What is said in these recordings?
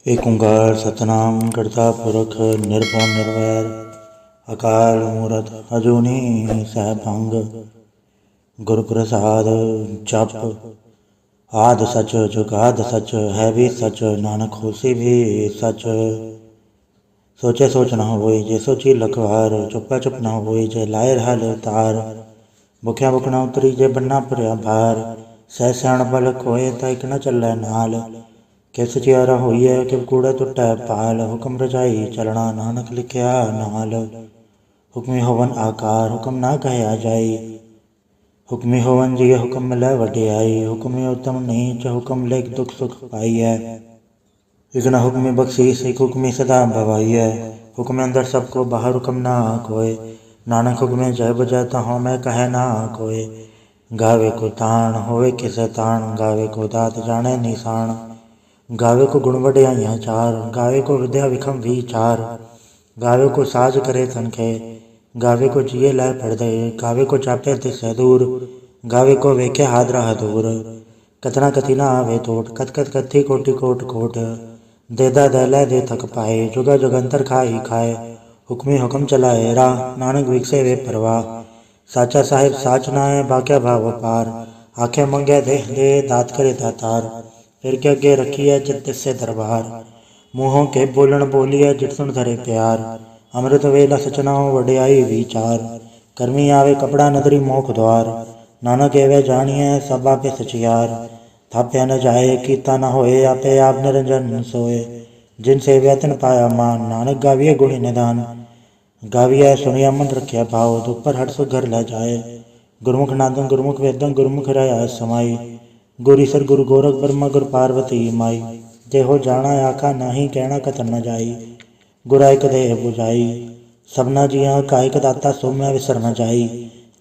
एक ओंकार सतनाम करता पुरख निर्भव निर्वैर अकाल मूरत अजूनी सहभंग गुरु प्रसाद जप आद सच जुगाद सच है भी सच नानक होसी भी सच। सोचे सोच न होई जे सोची लखवार चुप्पा चुप न होई जे लाए हल तार भुख्या भुख न उतरी जे बन्ना भरिया भार सह सियाण बल खोए तैक न चलै नाल कि सचियारा होइए कि कूड़ा टुटै पाल हुक्म रजाई चलना नानक लिखिया नाल हुक्मी होवन आकार हुक्म ना कहया जाई हुक्मी होवन जी हुक्म मिलै वडियाई हुक्मी उत्तम नीच हुक्म लेख दुख सुख पाइयै एक न हुक्मी बख्शीस एक हुक्मी सदा भवाइयै हुक्म अंदर सबको बाहर हुक्म ना कोय नानक हुक्मे जय बजै तहों मैं कहे ना कोय गावे को ताण होवे किसे ताण गावे को दात जाने निशान गावे को गुण वड्याइयां चार गावे को विद्या विखम विचार गावे को साज करे तनखे गावे को जिये लै पड़दे गावे को चापे तिसै दूर गावे को वेखे हादरा हदूर कतना कति ना आवे तोट कत कत कथी कोटि कोट कोट देदा दैलै दे थक पाए जुगा जुगंतर खाई खाए हुक्मी हुक्म चलाए राह नानक विकसे वे परवाह साचा साहिब साच नाए बाक्या भाव पार आखे मंगे देह दे दात करे दातार फिर के अगे रखिए जित तिससे दरबार मुँहों के बोलन बोलिए जित सुन धरे प्यार अमृत वेला सचनाओ वड्याई विचार कर्मी आवे कपड़ा नदरी मोख द्वार नानक एवे जानिए सब आपे सचियार थाप्या न जाए कीता न होए आपे आप निरंजन सोए जिन सेव्या तिन पाया मान नानक गाविए गुणी निदान गाविए सुनिया मन रखिया भाव दुख पर हट सो घर लै जाए गुरमुख नादं गुरमुख वेदं गुरमुख रया समाई गुरीसर गुरु गोरख ब्रह्मा गुरु पार्वती माई देहो जाना आखा नाही कहना कतन न जाई गुराइक देह बुझाई सबना जिया कायक दाता सो मैं विसर न जाई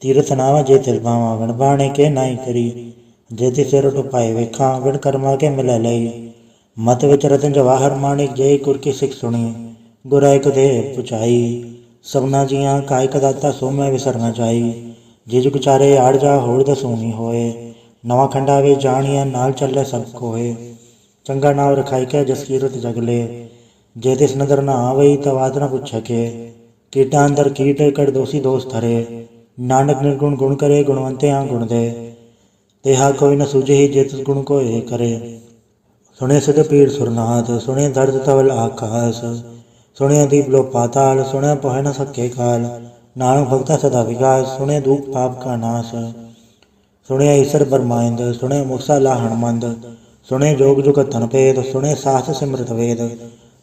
तीरथ नावा जे तिल बावा विण बाणे के नाई करी जे ति सिर टुपाए वेखा विण कर्मा के मिलै लई मत विच रतन जवाहर माणिक जय गुर की सिख सुनी गुराइक देह पुचाई सबना जिया कायक दाता सो मैं विसर न जाई जे जुग चारे आड़ जा होड़ दसूनी होए नवा खंडावे जानिया नाल चले सब कोए चंगा नाव रखाई के जस कीरत जगले जे तिस नदर न आवई तवाद न पुछ के कीटा अंदर कीट कर दोषी दोष धरे नानक निर्गुण गुण करे गुणवंते आ गुण दे तेहा कोई न सूझे ही जे तिस गुण को करे सुने सिद्ध पीर सुरनाथ सुने दर्द तवल आकाश सुने दीप लो पाताल सुने पह न सके काल नानक भक्ता सदा विकास सुने दुख पाप का नाश सुने ईसर बरमाइंद सुने मूसा लाहण मंद सुने जोग जुग तन पेद सुने साहस सिमृत वेद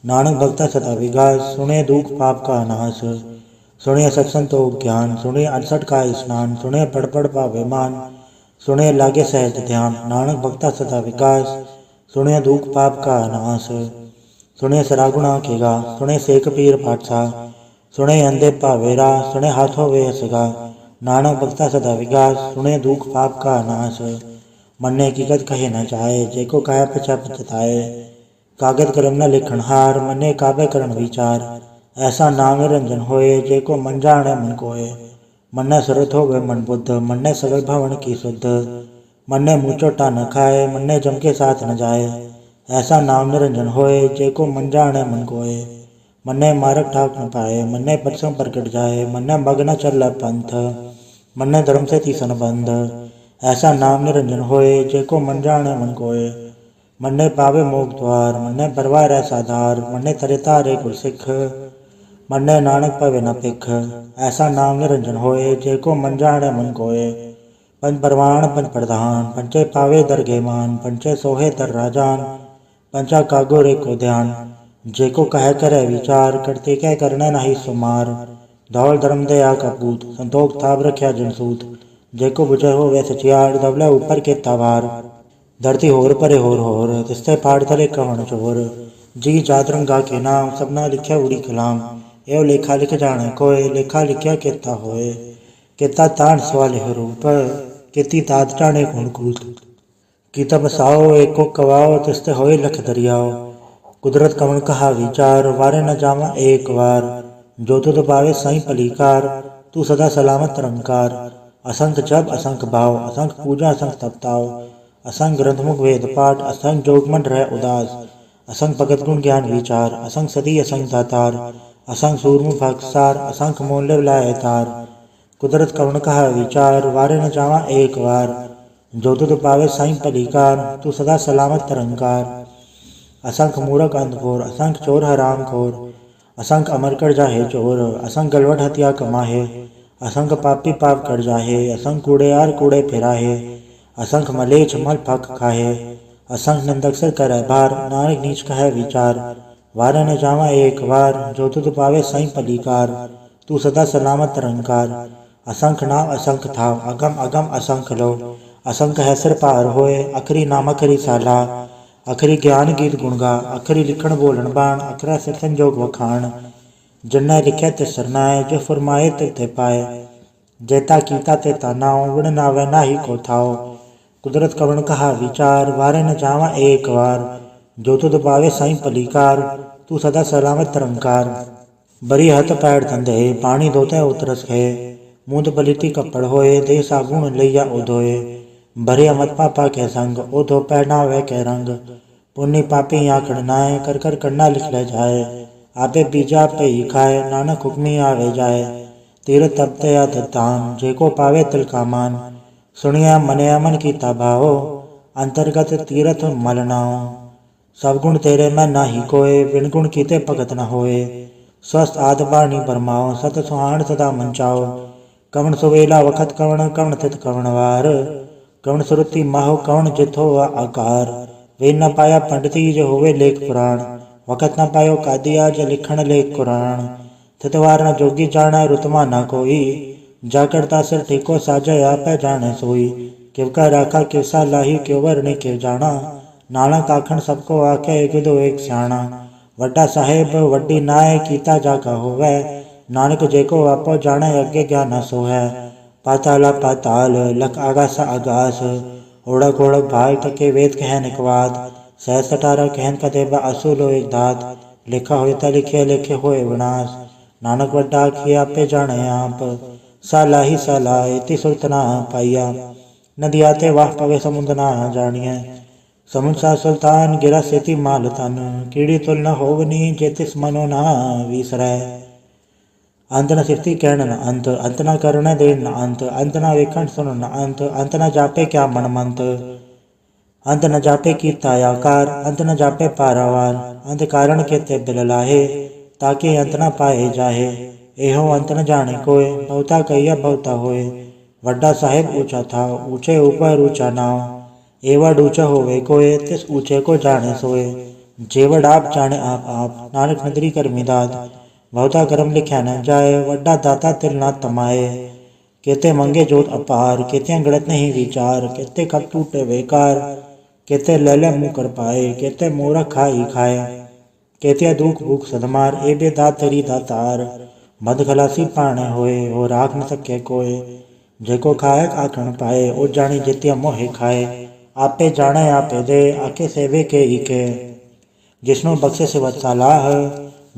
नानक भक्ता सदा विगास सुने दुख पाप का नाश सुने सत्संतोख ज्ञान सुने 68 का स्नान सुने पढ़ पढ़ पावे मान सुने लागे सहज ध्यान नानक भक्ता सदा विकास सुने दुख पाप का नाश सुने सरागुणा केगा सुने सेक पीर पाठसा सुने अंधे पावेरा सुने हाथों वे सगा नानक भक्ता सदा विकास सुने दुख पाप का नाश मन्ने की गत कहे न जाए जेको कहे पचा पचताए कागज कलम न लिखण हार मन्ने काबे करण विचार ऐसा नाम निरंजन होए जेको मन जाने मन कोय मन्ने सुरत होवे मन बुद्ध मन्ने सगल भवन की शुद्ध मन्ने मुँह चोटा न खाए मन्ने जम के साथ न जाए ऐसा नाम निरंजन होए जेको मन जाने मन कोय मन्ने मारक ठाक न पाए मन्ने पटसम प्रकट जाए मन्ने मग न चल पंथ मन्ने धर्म से तीसन बंध ऐसा नाम निरंजन होए जेको मन जाने मन कोय मन्ने पावे मोग द्वार मन्ने परवार ऐसा धार मन्ने तरे तारे गुर सिख मन्ने नानक पवे न पिख ऐसा नाम निरंजन होए जेको मन जाने मन कोय पंच परवान पंच प्रधान पंचे पावे दरगे मान पंचे सोहे दर राजान पंचा कागो रे को ध्यान जेको कह करे विचार करते कह करना नहीं सुमार धौल धर्म दया का पूत संतोख ताब रख्या जनसूत जेको बुझे हो वै सचियार दबला ऊपर के तावार धरती होर परे होर तिस्ते पाड़ तले कवन चोर जी जात रंगा के नाम सबना लिख्या उड़ी कलाम एव लेखा लिख जाने कोय लेखा लिख्या केता होए केता तान सवाले रूप केती तात जाने गुण कूत कीता बसाओ एको कवाओ तिस्ते होए लख दरियाओ कुदरत कवन कहा विचार वारे न जावा एक बार जो तुद पावे साई पलीकार तू सदा सलामत रंकार असंख जब असंख भाव असंख पूजा असंख तपताओ असंख ग्रंथमुख वेद पाठ असंख जोगमन रह उदास असंग भगत गुण ज्ञान विचार, असंग सदी असंग दातार, असंग सूरमु भागसार, असंख मूल्य लाए तार। कुदरत करुण कहा विचार, वारे न जावा एक बार, जो तुध पावे साईं पलीकार, तू सदा सलामत तरंकार। असंख मूरख अंधघोर, असंख चोर हराम खोर, असंख अमर कर जाहे चोर, असंख गलवट हत्या कमाहे, असंख पापी पाप कर जाहे, असंख कूड़ेयार कूड़े फिराहे, असंख मलेच्छ मल फक खाहे, असंख निंदक सिर करे भार, नानक नीच कहे विचार। वारे न जावा एक बार, जो तुध पावे साईं पलीकार, तू सदा सलामत तरंकार। असंख नाम असंख थाव, अगम अगम असंख लो, असंख है सिर पार होए, अखरी नाम अखरी साला, अखरी ज्ञान गीत गुणगा, अखरी लिखण बोलन बाण, अखरा सिर संजोग वखाण। जिन्नै लिखे ते सरनाए, जो फरमाए ते पाए, जेता कीता ते नाउ, विण नावे नाही को थाओ। कुदरत कवण कहा विचार, वारे न जावा एक बार, जो तुध पावे साईं पलीकार, तू सदा सलामत तरंकार। बरी हथ पैड़ धंधे, पानी धोते उतरस है, मूंद पलीती कपड़ होए, दे साबुन लैया उधोए। भरे अमत पापा के संग, ओ धो पहनावे के रंग, पुण्य पापी आखड़ नाए, कर कर करना लिख ले जाए। आपे बीजा पे ही खाए, नानक हुक्मी आवे जाए। तीरथ तपते या दान, जेको पावे तिल का मान, सुनिया मनिया मन की भाओ, अंतर्गत तीरथ मल नाओ। सब गुण तेरे में नाही कोय, बिन गुण कीते भगत न होए। स्वस्थ आद बाणी बरमाओ, सत सुहाण सदा मंचाओ। कवण सुवेला वखत कवण, कवण तित कवण वार, कवण सुरति माहो, कवण जित हो आकार। वे न पाया पंडिती जो होवे लेख पुराण, वखत न पायो कादिया जो लिखण लेख कुरान। थितवार न जोगी जाना, रुतमा न कोई, जा करता सिर ठीको साजय आपे जाने सोई। किव का राखा किव सा लाही, क्यों वरणे किव जाना, नानक आखण सबको आखे, गिदो एक स्याणा। वड्डा साहेब वड्डी नाय, कीता जाका होवे, नानक जेको आपो जाने, अगे ज्ञान सो है। पाताला पाताल, लख आगास आगास, ओढ़क ओढ़क भाग तके वेद कहन इकवाद। सहस 18 कहन कदेबा असुलो एक दात, लिखा होता लिखे लिखे होए विनाश। नानक वड्डा आखिए आपे जाने आप, सालाही सालाए ति सुरत ना पाइया। नदिया ते वाह पवे समुद्र ना जानिए, समुद्र सा सुल्तान गिरा सेती माल तन। कीड़ी तुल न होवनी, जेतिस मनो ना विसरै। अंत न सिरती कहण न अंत, अंत न करने दे न अंत, अंत न वेखण सुन न अंत, अंत न जापे क्या मन मंत। अंत न जापे कीता आकार, अंत न जापे पारावार। अंत कारण केते बिल लाहे, ताकि अंत न पाए जाहे। एहो अंत न जाने कोय, बहुता कहिया बहुता होए। वड्डा साहेब ऊंचा था, ऊंचे ऊपर ऊंचा नाव, एवड ऊंचा होवे कोय, तिस ऊंचे को जाने सोए। जेवड आप जाने आप, नानक नदरी कर मिदाद, बहुता कर्म लिख्या न जाए, वड्डा दाता तिल ना तमाए। केते मंगे जोत अपार, केतिया गणत नहीं विचार, केते कब टूटे बेकार, केते ले मुँह कर पाए, केते मोरा खाई खाए। केतिया दुख भूख सदमार, ए बे दात तेरी दातार। मद खलासी पाने होए, हो राख न सके कोय, जेको खाए आखण पाए, ओ जानी जितिया मोहे खाए। आपे जाने आपे दे, आके सेवे के इके, जिसनो बख्शे सिवत सालाह,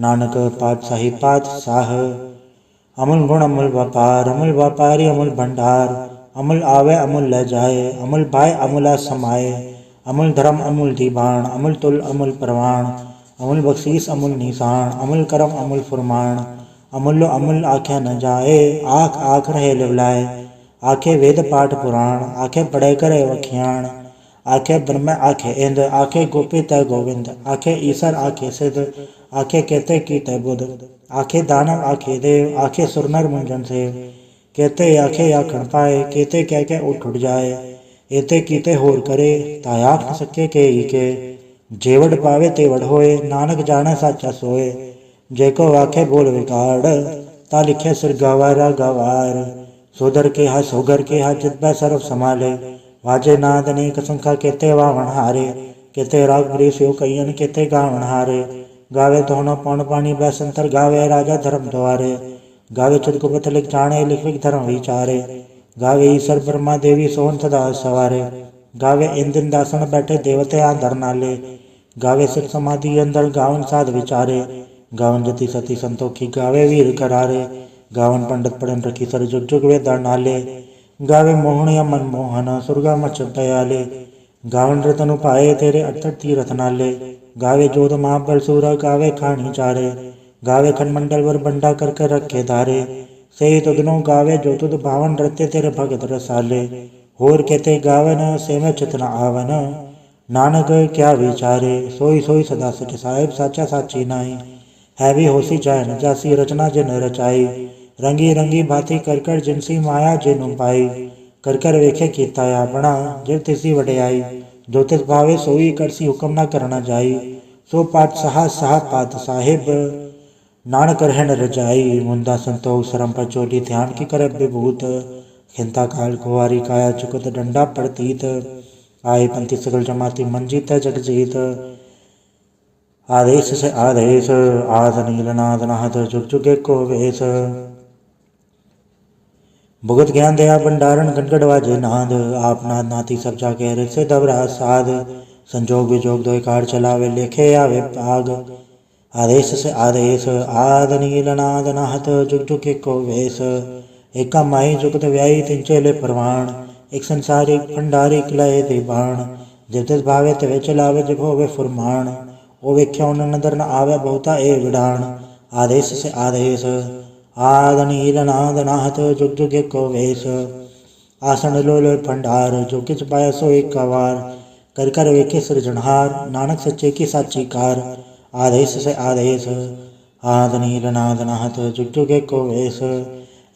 नानक पातशाही पातशाह। अमूल गुण अमूल व्यापार, अमूल व्यापारी अमूल भंडार, अमूल आवे अमूल ले जाए, अमूल भाई अमूला समाए। अमूल धर्म अमूल दीवान, अमूल तुल अमूल प्रवाण, अमूल बख्शीस अमूल निशान, अमूल करम अमूल फुरमान। अमूल्य अमूल आखे न जाए, आख आख रहे लिवलाए। आखे वेद पाठ पुराण, आखे पढ़े करे वखियाण। आखे ब्रह्म आखे इंद्र, आखे गोपी तय गोविंद, आखे ईसर आखे सिद्ध, आखे केते कीते बुध। आखे दानव आखे देव, आखे सुरनर मुंजन सेव। केते आखे आखण पाए, केते कह के उठ जाए। एते कीते होर करे, तायाख न सके के ही के। जेवड़ पावे तेवड़ होए, नानक जाने साचा सोए। जेको आखे बोल विगाड़, ता लिखे सिर गवारा गवार। सोदर के हा सोगर के हा, चित बै सर्व संभाले। वाजे नाद अनेक संख्या, केते वावण हारे। केते राग वृष यो कईयन, केते गावण हारे। गावे दोनों पौन पानी बैसंतर, गावे राजा धर्म द्वारे। गावे चितकुपत लिख जाने, लिख लिख धर्म विचारे। गावे ईश्वर ब्रह्मा देवी सोहन सदा सवारे। गावे इंद्र दासन बैठे देवते आधर नाले। गावे सिख समाधि अंदर, गावन साध विचारे। गावन जति सती संतोखी, गावे वीर करारे। गावन पंडित पढ़न रखी सर, जुग जुग वेदा नाले। गावे मोहनिया मनमोहन, सुरगा मच दयाले। गावन रतन उपाए, तेरे अठर तीरथ नाले। गावे जोध महाबल सूर गावे खानी चारे, गावे खंडमंडल वर बंडा कर कर रखे धारे, सही तुदनो गावे जो तुद भावन रते तेरे भगत रसाले, होर कहते गावन से में चित न आवन, नानक क्या विचारे, सोई सोई सदा सच साहिब साचा साची नाई, है भी होसी जाय न जासी रचना जिन रचाई, रंगी रंगी भांति कर कर जिनसी माया जिन पाई, कर कर वेखे कीता अपना जिव तिसी वडियाई, जो तिस भावे सोई करसी हुक्म न करना जाई, सो पाठ सहा सहा पात साहिब नानक रहन रजाई, मुंदा संतोष सरम पर चोली ध्यान की कर विभूत, खिंता काल कुवारी काया चुकत डंडा प्रतीत, आए पंथी सकल जमाती मन जीत जग जीत, आदेश से आदेश आद नीलनाद नाथ जुग जुगे को वेश, भुगत ज्ञान दया भंडारण गणगढ़ वाजे नाद, आप नाद नाती सब जागे हृदय से दबरा साध, संजोग विजोग दो कार चलावे लेखे आवे पाग, आदेश से आदेश आद नीलनाद नाथ जुग जुगे को वेश, एका माई जुगत व्यायी तिन चेले परवाण, एक संसारिक भंडारिक लय दीवाण, जब तिस भावे तवे चलावे जब होवे फुरमाण, ओ वेख्या उन नदर न आवे बहुता ए विडाण, आदेश से आदेश आद नीलनाद नाथ जुग जुगे को वेश, आसन लो लो भंडार जो किच पाया सो एक वार, कर कर वेखे सृजनहार नानक सच्चे की साची कार, आदेश से आदेश आद नीलनाद नाथ जुग जुगे को वेश,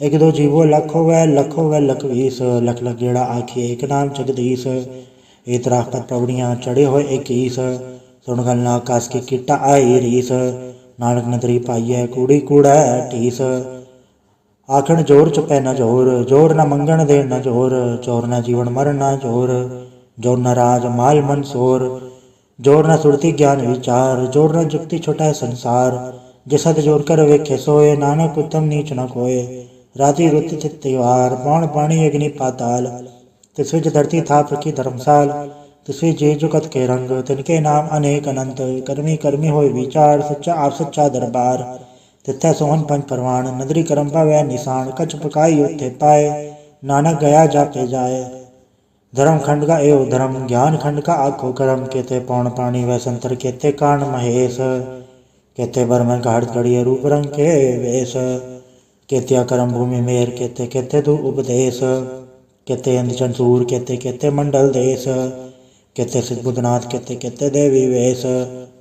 एक दो जीवो लखो व लखवीस, लख लख गेड़ा आखिए एक नाम जगदीश, इतरा पर पवड़ियाँ चढ़े हो इक्कीस, सुन गलना आकाश की किट्टा आई रीस, नानक नदरी पाइय कूड़ी कूड़ा टीस, आखण जोर चुपै न जोर, जोर न मंगण दे न जोर, जोर न जीवन मरण न जोर, जोर न राज माल मन सोर, जोर न सुरती ज्ञान विचार, जोर न जुक्ति छुटै संसार, जिसद जोर कर वेखे सोए, नानक उत्तम नीच न कोय, राति रुत तिवार पौन पानी अग्नि पाताल, तिसविज धरती था प्रकी धर्मसाल, तिसवी जी जुगत के रंग, तिनके नाम अनेक अनंत, कर्मी कर्मी होय विचार, सच्चा आप सच्चा दरबार, तिथै सोहन पंच परवान, नदरी करम पावै निशान, कछ पकाई उत्थे पाए, नानक गया जापे जाए, धर्म खंड का एवं धर्म ज्ञान खंड का आखो करम, केते पौन पानी वै संतर केते कान महेश, केते बर्मन घाट गड़िए रूप रंग के वेश, केत्या करम भूमि मेर केते केते दु उपदेश, केते अंध चंसूर केते केते मंडल देश, केते सिद्ध बुद्धनाथ केते केते देवी वेश,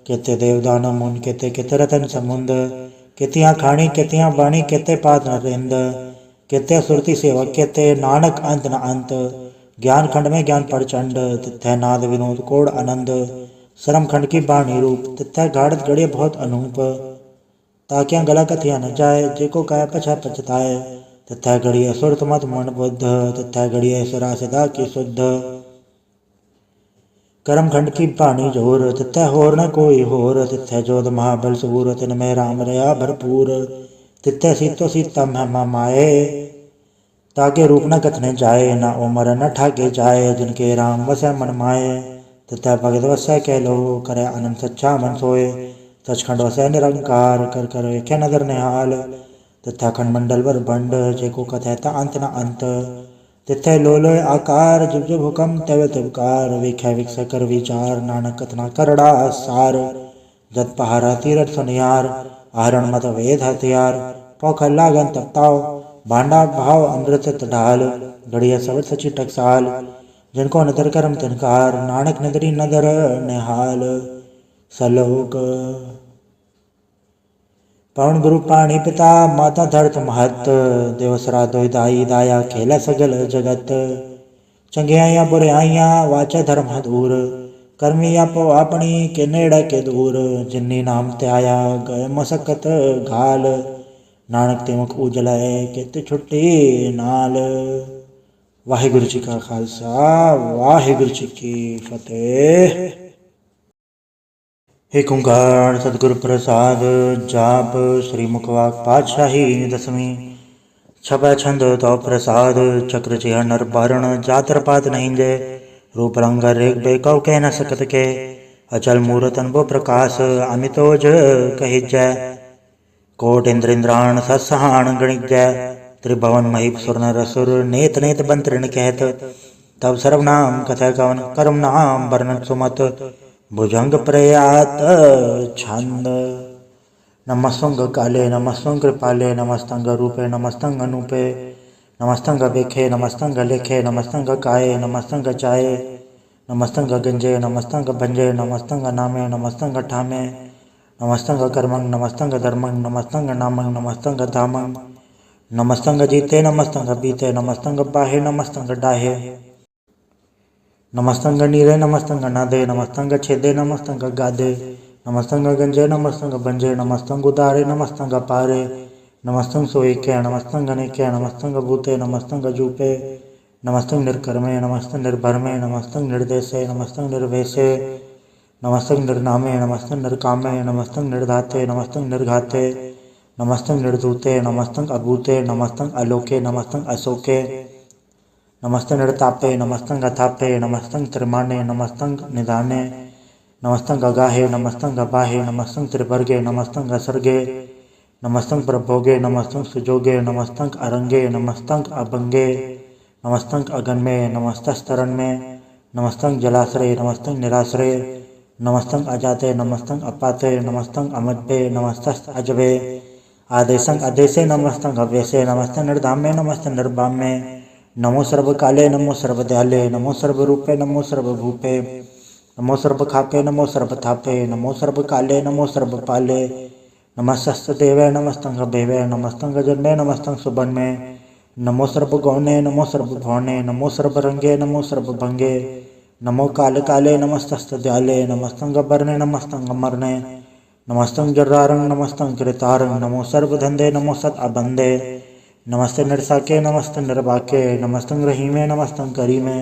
केते देवदान मुन केते केते रतन समुंद, केतियाँ खाणी केतियाँ बाणी केते पाद नरेंद, केते सुरती सेवक केते नानक अंत न अंत, ज्ञान खंड में ज्ञान प्रचंड, तिथै नाद विनोद कोड आनंद, श्रम खंड की बाणी रूप, तिथै गाढ़त गड़िए बहुत अनूप, ताकिया गला कथिया न जाए, जेको काय पछा पछताए, तिथै गड़िए सुरत मत मन बुद्ध, तिथै गड़िए सुरा सदा की शुद्ध, करम खंड की बाणी जोर, तिथै होर न कोई होर, तिथै जोध महाबल सूर, तिन में राम रया भरपूर, तिथै सीतो सीता महिमा माए, ताके रूप न कथने जाए, न उमर न ठाके जाए, जिनके राम वसै मन माए, तिथै भगत वसै कह लो, करे आनंद सच्चा मन सोए, सचखंड वसै निरंकार, कर कर वेख्या नदर निहाल, तिथै खंड मंडल वर बंड, जेको कथै ता अंत न अंत, तिथै लोलोय आकार, जुग जुग हुकम तव तवकार, वेख्या विकस कर विचार, नानक कथना करड़ा सार, जत पहारा तीरथ सुनियार, आहरण मत वेद हथियार, पौखल लागन तपताओ, भांडा भाव अमृत ढाल, गड़िया सवत सची टकसाल, जिनको नदर करम तिनकार, नानक नदरी नदर निहाल, सलोक पवन गुरु पाणी पिता माता धरत महत, देवसरा दोई दाई दाया खेला सगल जगत, चंगियाइया बुराइयां वाचा धर्म दूर, कर्मी आपो अपनी के नेड़ के दूर, जिन्नी नाम त्याया गए मसकत घाल, नानक ते मुख उजलाए कित छुट्टी नाल। वाहिगुरु जी का खालसा वाहिगुरु जी की फतेह। एक ओंकार सतगुरु प्रसाद जाप श्री मुखवाक पातशाही दसवीं। छपै छंद तो प्रसाद चक्र चिह नर बारण जातर पात नहीं जय, रूप रंग रेख बेकौ कह न सकत के, अचल मूरत अनुभव प्रकाश अमितोज कहि जय, कोट इंद्र इंद्राण सत्सहान गणित जय, त्रिभवन महीप सुर नर असुर नेत नेत बंतरण कहत, तब सर्वनाम कथय कवन कर्म नाम वर्णन सुमत, भुजंग प्रयात छंद। नमस्तंग काले नमस्तंग कृपाले नमस्तंग रूपे नमस्तंग अनूपे नमस्तंग बेखे नमस्तंग लेखे नमस्तंग काये नमस्तंग चाये नमस्तंग गंजे नमस्तंग भंजे नमस्तंग नामे नमस्तंग ठामे नमस्तंग कर्मंग नमस्तंग धर्मंग नमस्तंग नामंग नमस्तंग धामंग नमस्तंग जीते नमस्तंग बीते नमस्तंग बाहे नमस्तंग डाहे नमस्तंग नीरे नमस्तंग नादे नमस्तंग छेदे नमस्तंग गादे नमस्तंग गंजे नमस्तंग भंजे नमस्तंग उदारे नमस्तंग पारे नमस्तंग सोईके नमस्तंग अनेके नमस्तंग भूते नमस्तंग जूपे नमस्तंग निर्कर्मे नमस्तंग निर्भरमे नमस्तंग निर्देशे नमस्तंग निर्वेशे नमस्तंग निर्नामे नमस्तंग निर्कामे नमस्तंग निर्धाते नमस्तंग निर्घाते नमस्तंग निर्धूते नमस्तंग अभूते नमस्तंग अलोके नमस्तंग अशोके नमस्तंग निर्तापे नमस्तंग अथापे नमस्तंग त्रिमाणे नमस्तंग निधाने नमस्तंग अगाहे नमस्तंग अबाहे नमस्तंग त्रिवर्गे नमस्तंग असर्गे नमस्तंग प्रभोगे नमस्तंग सुजोगे नमस्तंग अरंगे नमस्तंग अभंगे नमस्तंग अगन्मे नमस्तस्तरण में नमस्तंग जलाश्रय नमस्तंग निराश्रय नमस्तंग अजाते नमस्तंग अपाते नमस्तंग अमज्ञे नमस्तस्त अजबे आदेशंग अदेशे नमस्तंग अवेशे नमस्तंग निर्धामे नमस्तंग निर्बामे नमो सर्वकाले नमो सर्वदयाले नमो सर्वरूपे नमो सर्वभूपे नमो सर्वखापे नमो सर्वथापे नमो सर्वकाले नमो सर्वपाले नमस्तदेवे नमस्तंग भेवे नमस्तंग जन्मे नमस्तंग सुबन्मे नमो सर्वगौणे नमो सर्वभौणे नमो सर्वरंगे नमो सर्वभंगे नमो काले काले नमस्तदयाले नमस्तंग बर्णे नमस्तंग मरणे नमस्तंग जर्रारंग नमस्तंग कृतारंग नमो सर्वधंधे नमो सत अबंधे नमस्ते निर्साके नमस्ते निर्वाके नमस्तंग रहीमे नमस्तंग करीमे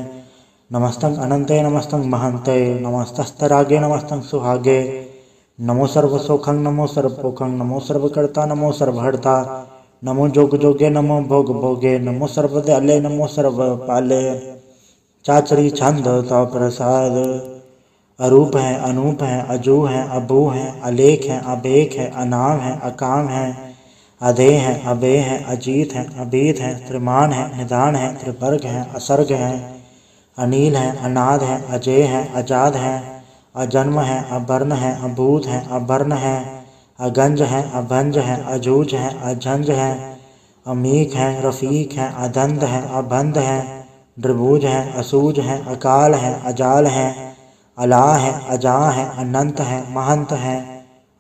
नमस्तंग अनंते नमस्तंग महंते नमस्तस्तरागे नमस्तंग सुहागे नमो सर्वसोखंग नमो सर्वपोखंग नमो सर्वकर्ता नमो सर्वहर्ता नमो जोग जोगे नमो भोग भोगे नमो सर्वदयाले नमो सर्वपाले चाचरी छंद तो प्रसाद अरूप है अनूप है अजू है अभू है अलेख है अबेख है अनाम है अकाम है अधे है अबे है अजीत है अभीत है त्रिमान है निदान है त्रिवर्ग है असर्ग है अनील है अनाद है अजय है अजाद है अजन्म है अवर्ण है अभूत है अवर्ण है अगंज है अभंज है अजूज है अझंज है अमीक है रफीक है अदंध है अबंध है द्रिभुज है असूज है अकाल है अजाल है अला है अजा है अनंत है महंत है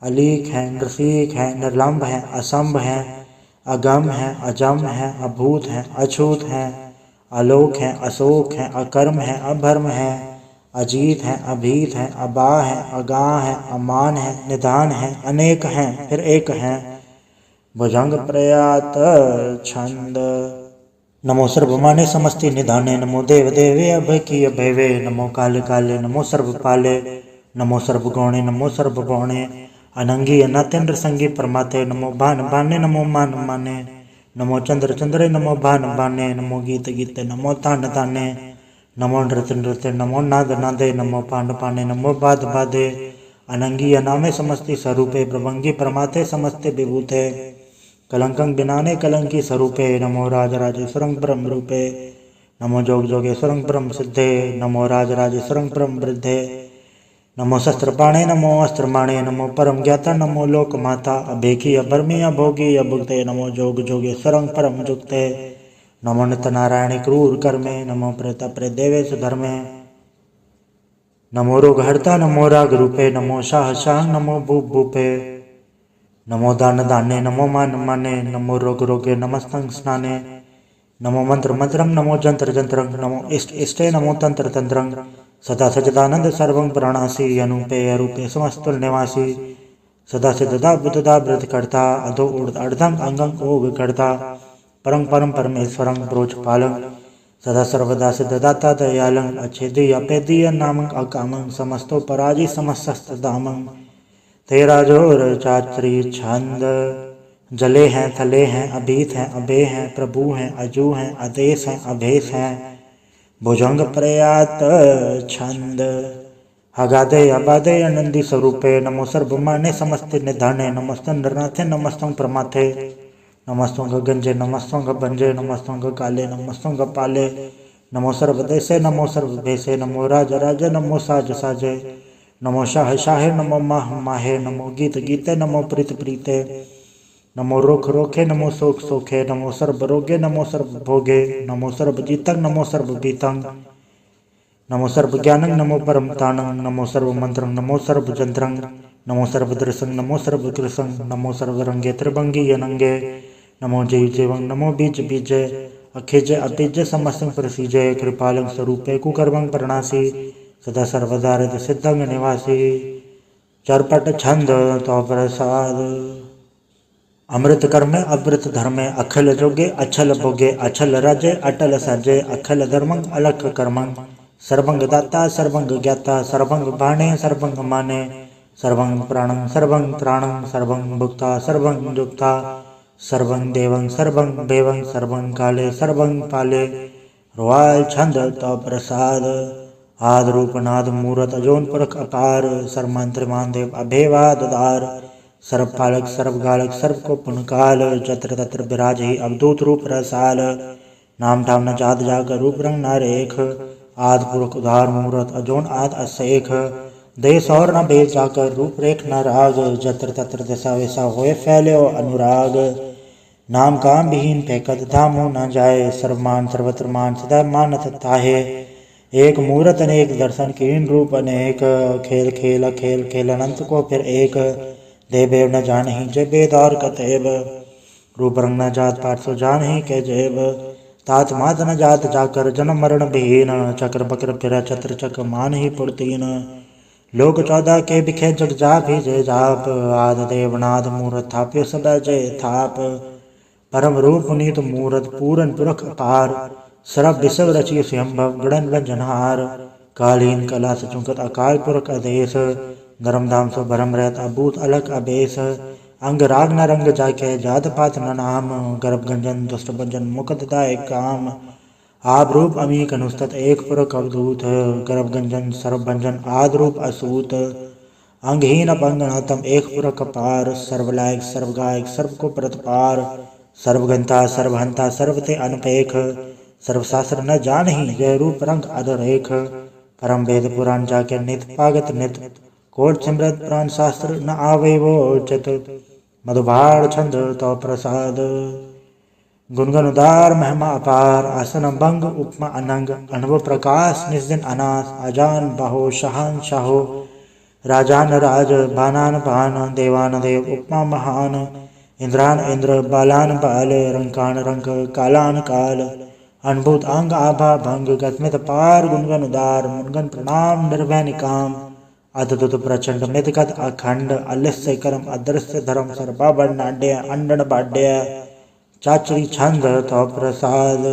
अलीक है नृसीक है निर्लंब है असंभ है अगम है अजम है अभूत है अछूत है अलोक है अशोक है अकर्म है अभर्म है अजीत है अभीत है अबा है अगा है अमान है निदान है अनेक है फिर एक है भुजंग प्रयात छंद। नमो सर्वमाने समस्ति निधाने नमो देव देवे अभय की अभयवे नमो काले काले नमो सर्वपाले नमो सर्वगौणे नमो सर्वभौणे अनंगी अनातेन्द्र संगी परमाते नमो भान भाने नमो मान माने नमो चंद्र चंद्रे नमो भान भाने नमो गीत गीते नमो तान ताने नमो नृत्य नृत्य नमो नाद नादे नमो पांड पाने नमो बाद बादे अनंगी अनामे समस्ति स्वरूपे प्रभंगी परमाते समस्ते विभूते कलंकं बिनाने कलंकी स्वरूपे नमो राजराजेश्वरं ब्रह्म रूपे नमो जोग जोगेश्वरं ब्रह्म सिद्धे नमो राजराजेश्वरं ब्रह्म वृद्धे नमो शस्त्रपाणे नमो अस्त्रमाणे नमो परम ज्ञाता नमो लोक माता अभेखी अभर्मी अभोगी अभुक्ते नमो जोग जोगेश्वरं परम जुक्ते नमो नित्य नारायणे क्रूर कर्मे नमो प्रेत प्रेदेवे सुधर्मे नमो रोगहर्ता नमो राग रूपे नमो शाह शाह नमो भूप भूपे नमो दान दाने नमो मान माने नमो रोग रोगे नमस्तंग स्नाने नमो मंत्र मंत्रम नमो जंत्र जंत्रं नमो इष्ट इष्टे नमो तंत्र तंत्रं सदा सजदानंद सर्वं प्राणासी अनुपे अरूपे समस्तुल निवासी सदा सिद्धदा बुद्धदा व्रत करता अधो ऊर्ध अर्धं अंगं ओग करता परं परम परमेश्वरं ब्रोच पालं सदा सर्वदा सिद्धदाता दयालं अच्छेदी अपेदी नामं अकामं समस्तो पराजी समस्तदामं तेरा जोर चात्री छंद। जले हैं थले हैं अभीत हैं अभे हैं प्रभु हैं अजू हैं आदेश हैं अभेश हैं भुजंग प्रयात छंद। अगाधे अबाधे आनंदी स्वरूपे नमो सर्वमाने समस्ते निधाने नमस्तं नरनाथे नमस्तं प्रमाथे नमस्तं गंजे नमस्तं भंजे नमस्तं काले नमस्तं पाले नमो सर्वदेशे नमो सर्वभेशे नमो राज राज नमो साज साजे नमो शाह शाहे, नमो माह माहे, नमो गीत गीते, नमो प्रीत प्रीते, नमो रोख रोखे, नमो सोख सोखे, नमो सर्व रोगे, नमो सर्व भोगे, नमो सर्व जीतंग, नमो सर्व बीतंग, नमो सर्व ज्ञानंग, नमो परम तानंग, नमो सर्व मंत्रंग, नमो सर्व जंत्रंग, नमो सर्व दृसंग, नमो सर्व कृसंग, नमो सर्व रंगे त्रिभंगी यनंगे, नमो जय जेवंग, नमो बीज बीजे, अखेजे अपिजे समस्तंग प्रसीजे, कृपालंग स्वरूपे कुकर्मंग प्रणासी, सदा सर्वदा हृदय सिद्धंग निवासी, चरपट छंद तो प्रसाद, अमृत कर्मे अवृत धर्मे, अखिल जोगे अछल भोगे, अछल राजे अटल साजे, अखिल धर्मंग अलख कर्मंग, सर्वंग दाता सर्वंग ज्ञाता, सर्वंग बाणे सर्वंग माने, सर्वंग प्राणं सर्वंग त्राणं, सर्वंग भुक्ता सर्वंग जुक्ता, सर्वं देवं सर्वं देवं, सर्वं काले सर्वं पाले, रुआल छंद तो प्रसाद, आद रूप नाद मूरत अजोन पुरख अपार, सर्वमंत्र मान देव अभेवादार, सर्वपालक सर्वगालक सर्व को पुनकाल, जत्र तत्र विराज ही अवधूत रूप रसाल, नाम ठाम न जात जाकर रूप रंग न रेख, आद पुरख उदार मूरत अजोन आद असेख, देश और न बेच जाकर रूप रेख न राग, जत्र तत्र दिशा वैसा होए फैले अनुराग, नाम काम विहीन फेंकत धामो न जाए, सर्वमान सर्वत्र मान सदा मानत ताहे, एक मूरत अनेक दर्शन कीन रूप अनेक, खेल खेल खेल खेल अनंत को फिर एक, देवेव न जान ही जय वेद और कतेब, रूप रंग न जात पाठ सो जान ही के जेब, तात मात न जात जाकर जन्म मरण विहीन, चक्र बक्र फिर छत्र चक्र मान ही पुरतीन, लोक 14 के बिखे जग जा भी जय जाप, आद देवनाद मूरत थाप्यो सब जय थाप, परम रूप पुनीत मूरत पूरन पुरख अपार, सर्व विश्व रचिय स्वयंभव गणन व्यंजनहार, कालीन कला सचुंकत अकाल पुरख आदेश, धर्मधाम सो भरम रहत अभूत अलग अबेस, अंग राग न रंग जाके जात पात न नाम, गर्भ गंजन दुष्ट भंजन मुकत दायक काम, आप रूप अमीक अनुस्तत एक पुरख अवधूत, गर्भ गंजन सर्व भंजन आद रूप असूत, अंगहीन अपंगनातम एक पुरख अपार, सर्वलायक सर्वगायक सर्व को प्रतपार, सर्वगंता सर्वहंता सर्वते अनपेख, सर्वशास्त्र न जान ही जय रूप रंग अधरेख, परम वेद पुराण जाके नित पागत नित, कोट सिमरत प्राण शास्त्र न आवे वो चित, मधुभार छंद तो प्रसाद, गुणगन उदार महिमा अपार, आसन भंग उपमा अनंग, अनुभव प्रकाश निस्दिन अनास, अजान बाहो शहान शाहो, राजान राज बानान बान, देवान देव उपमा महान, इंद्रान इंद्र बालान बाल, रंकान रंक कालान काल, अनुभूत अंग आभा भंग, गतमित पार गुणगन उदार, मुनगन प्रणाम निर्भय निकाम, अद्भुत प्रचंड मितगत अखंड, अलिस्य कर्म अदृश्य धर्म, सर्वाभरण नाड्य अंडन बाड्य, चाचरी छंद तो प्रसाद,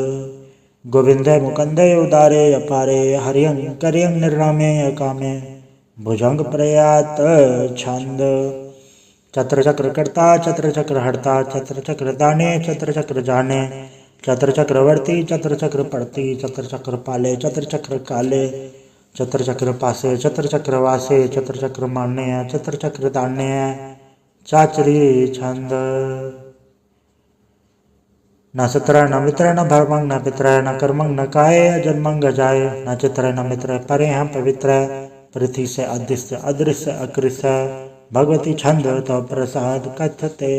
गोविंद मुकंद उदारे अपारे, हरियंग करियंग निर्नामे अकामे, भुजंग प्रयात छंद, चत्र चक्र कर्ता चत्र चक्र हरता, चत्र चक्र दाने चत्र चक्र जाने, चत्र चक्रवर्ती चत्र चक्र पड़ती, चत्र चक्र पाले चत्र चक्र काले, चत्र चक्र पासे चत्र चक्र वासे, चत्र चक्र मान्य चत्र चक्र दान्य, चाचरी छंद, न सत्र न मित्र न भर्मंग न पित्र न कर्मंग न काय जन्मंग जाय, न चित्र न मित्र परे हम पवित्र, पृथ्वी से अदृश्य अदृश्य अकृष्य, भगवती छंद तो प्रसाद कथते,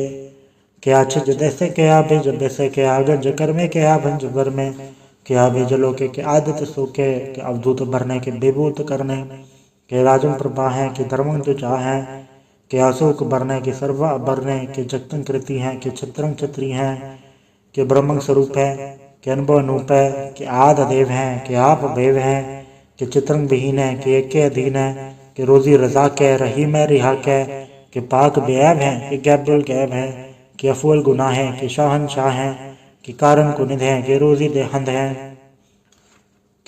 क्या छिज देसे क्या भेज बेसे क्या गंज कर्मे क्या भंज भर में, क्या भेज लोके के आदित्य सूखे के अवधूत भरने के विभूत करने, के राजन प्रभा है कि धर्मंग जो चाह है, के अशोक भरने के सर्वा भरने के जगतंग कृति है, के छत्रंग छत्री हैं, के ब्रह्मंग स्वरूप है, के अनुभव अनूप है, के आद देव हैं, के आप भेव हैं, के चित्रंग विहीन है, के एक के अधीन है, के रोजी रजा के रही में रिहा के पाक बेअब हैं, के गैबुल गैब हैं, के अफुल गुनाह हैं, के शाहन शाह हैं, के कारण कुनिध हैं, के रोजी देहंद हैं,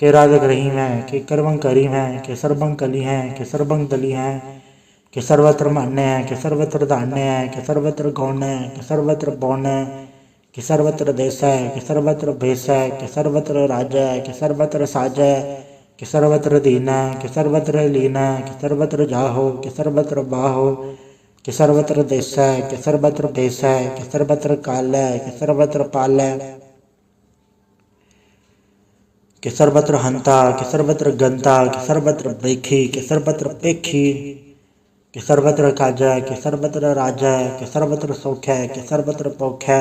के राजक रहीम हैं, के करवंग करीम हैं, के सर्वंग कली हैं, के सर्वंग दली हैं, के सर्वत्र मान्य हैं, के सर्वत्र धान्य हैं, के सर्वत्र गौण हैं, के सर्वत्र बौन हैं, कि सर्वत्र देश है, कि सर्वत्र भेष है, कि सर्वत्र राज्य है, कि सर्वत्र साज है, कि सर्वत्र दीन है, कि सर्वत्र लीन है, कि सर्वत्र जाहो, कि सर्वत्र बाहो, कि सर्वत्र देश है, कि सर्वत्र भेष है, कि सर्वत्र काल है, कि सर्वत्र पाल है, कि सर्वत्र हंता, कि सर्वत्र गंता, कि सर्वत्र प्रेखी, कि सर्वत्र पेखी, कि सर्वत्र काजय, कि सर्वत्र राजय, कि सर्वत्र सौख्य, कि सर्वत्र पौख्य,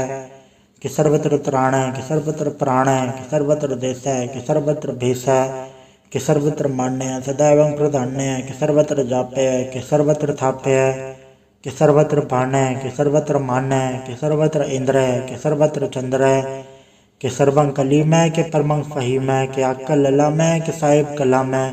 कि सर्वत्र त्राणय, कि सर्वत्र प्राणय, कि सर्वत्र देशय, कि सर्वत्र भेषय, कि सर्वत्र मान्य, सदैव प्रधान्य, कि सर्वत्र जाप्य, कि सर्वत्र थाप्य, कि सर्वत्र पाणय, कि सर्वत्र मान्य, कि सर्वत्र इंद्रय, कि सर्वत्र चंद्रय, कि सर्वं कलीमय, कि परमं फहीमय, कि अक्कल ललामय, कि साहिब कलामय,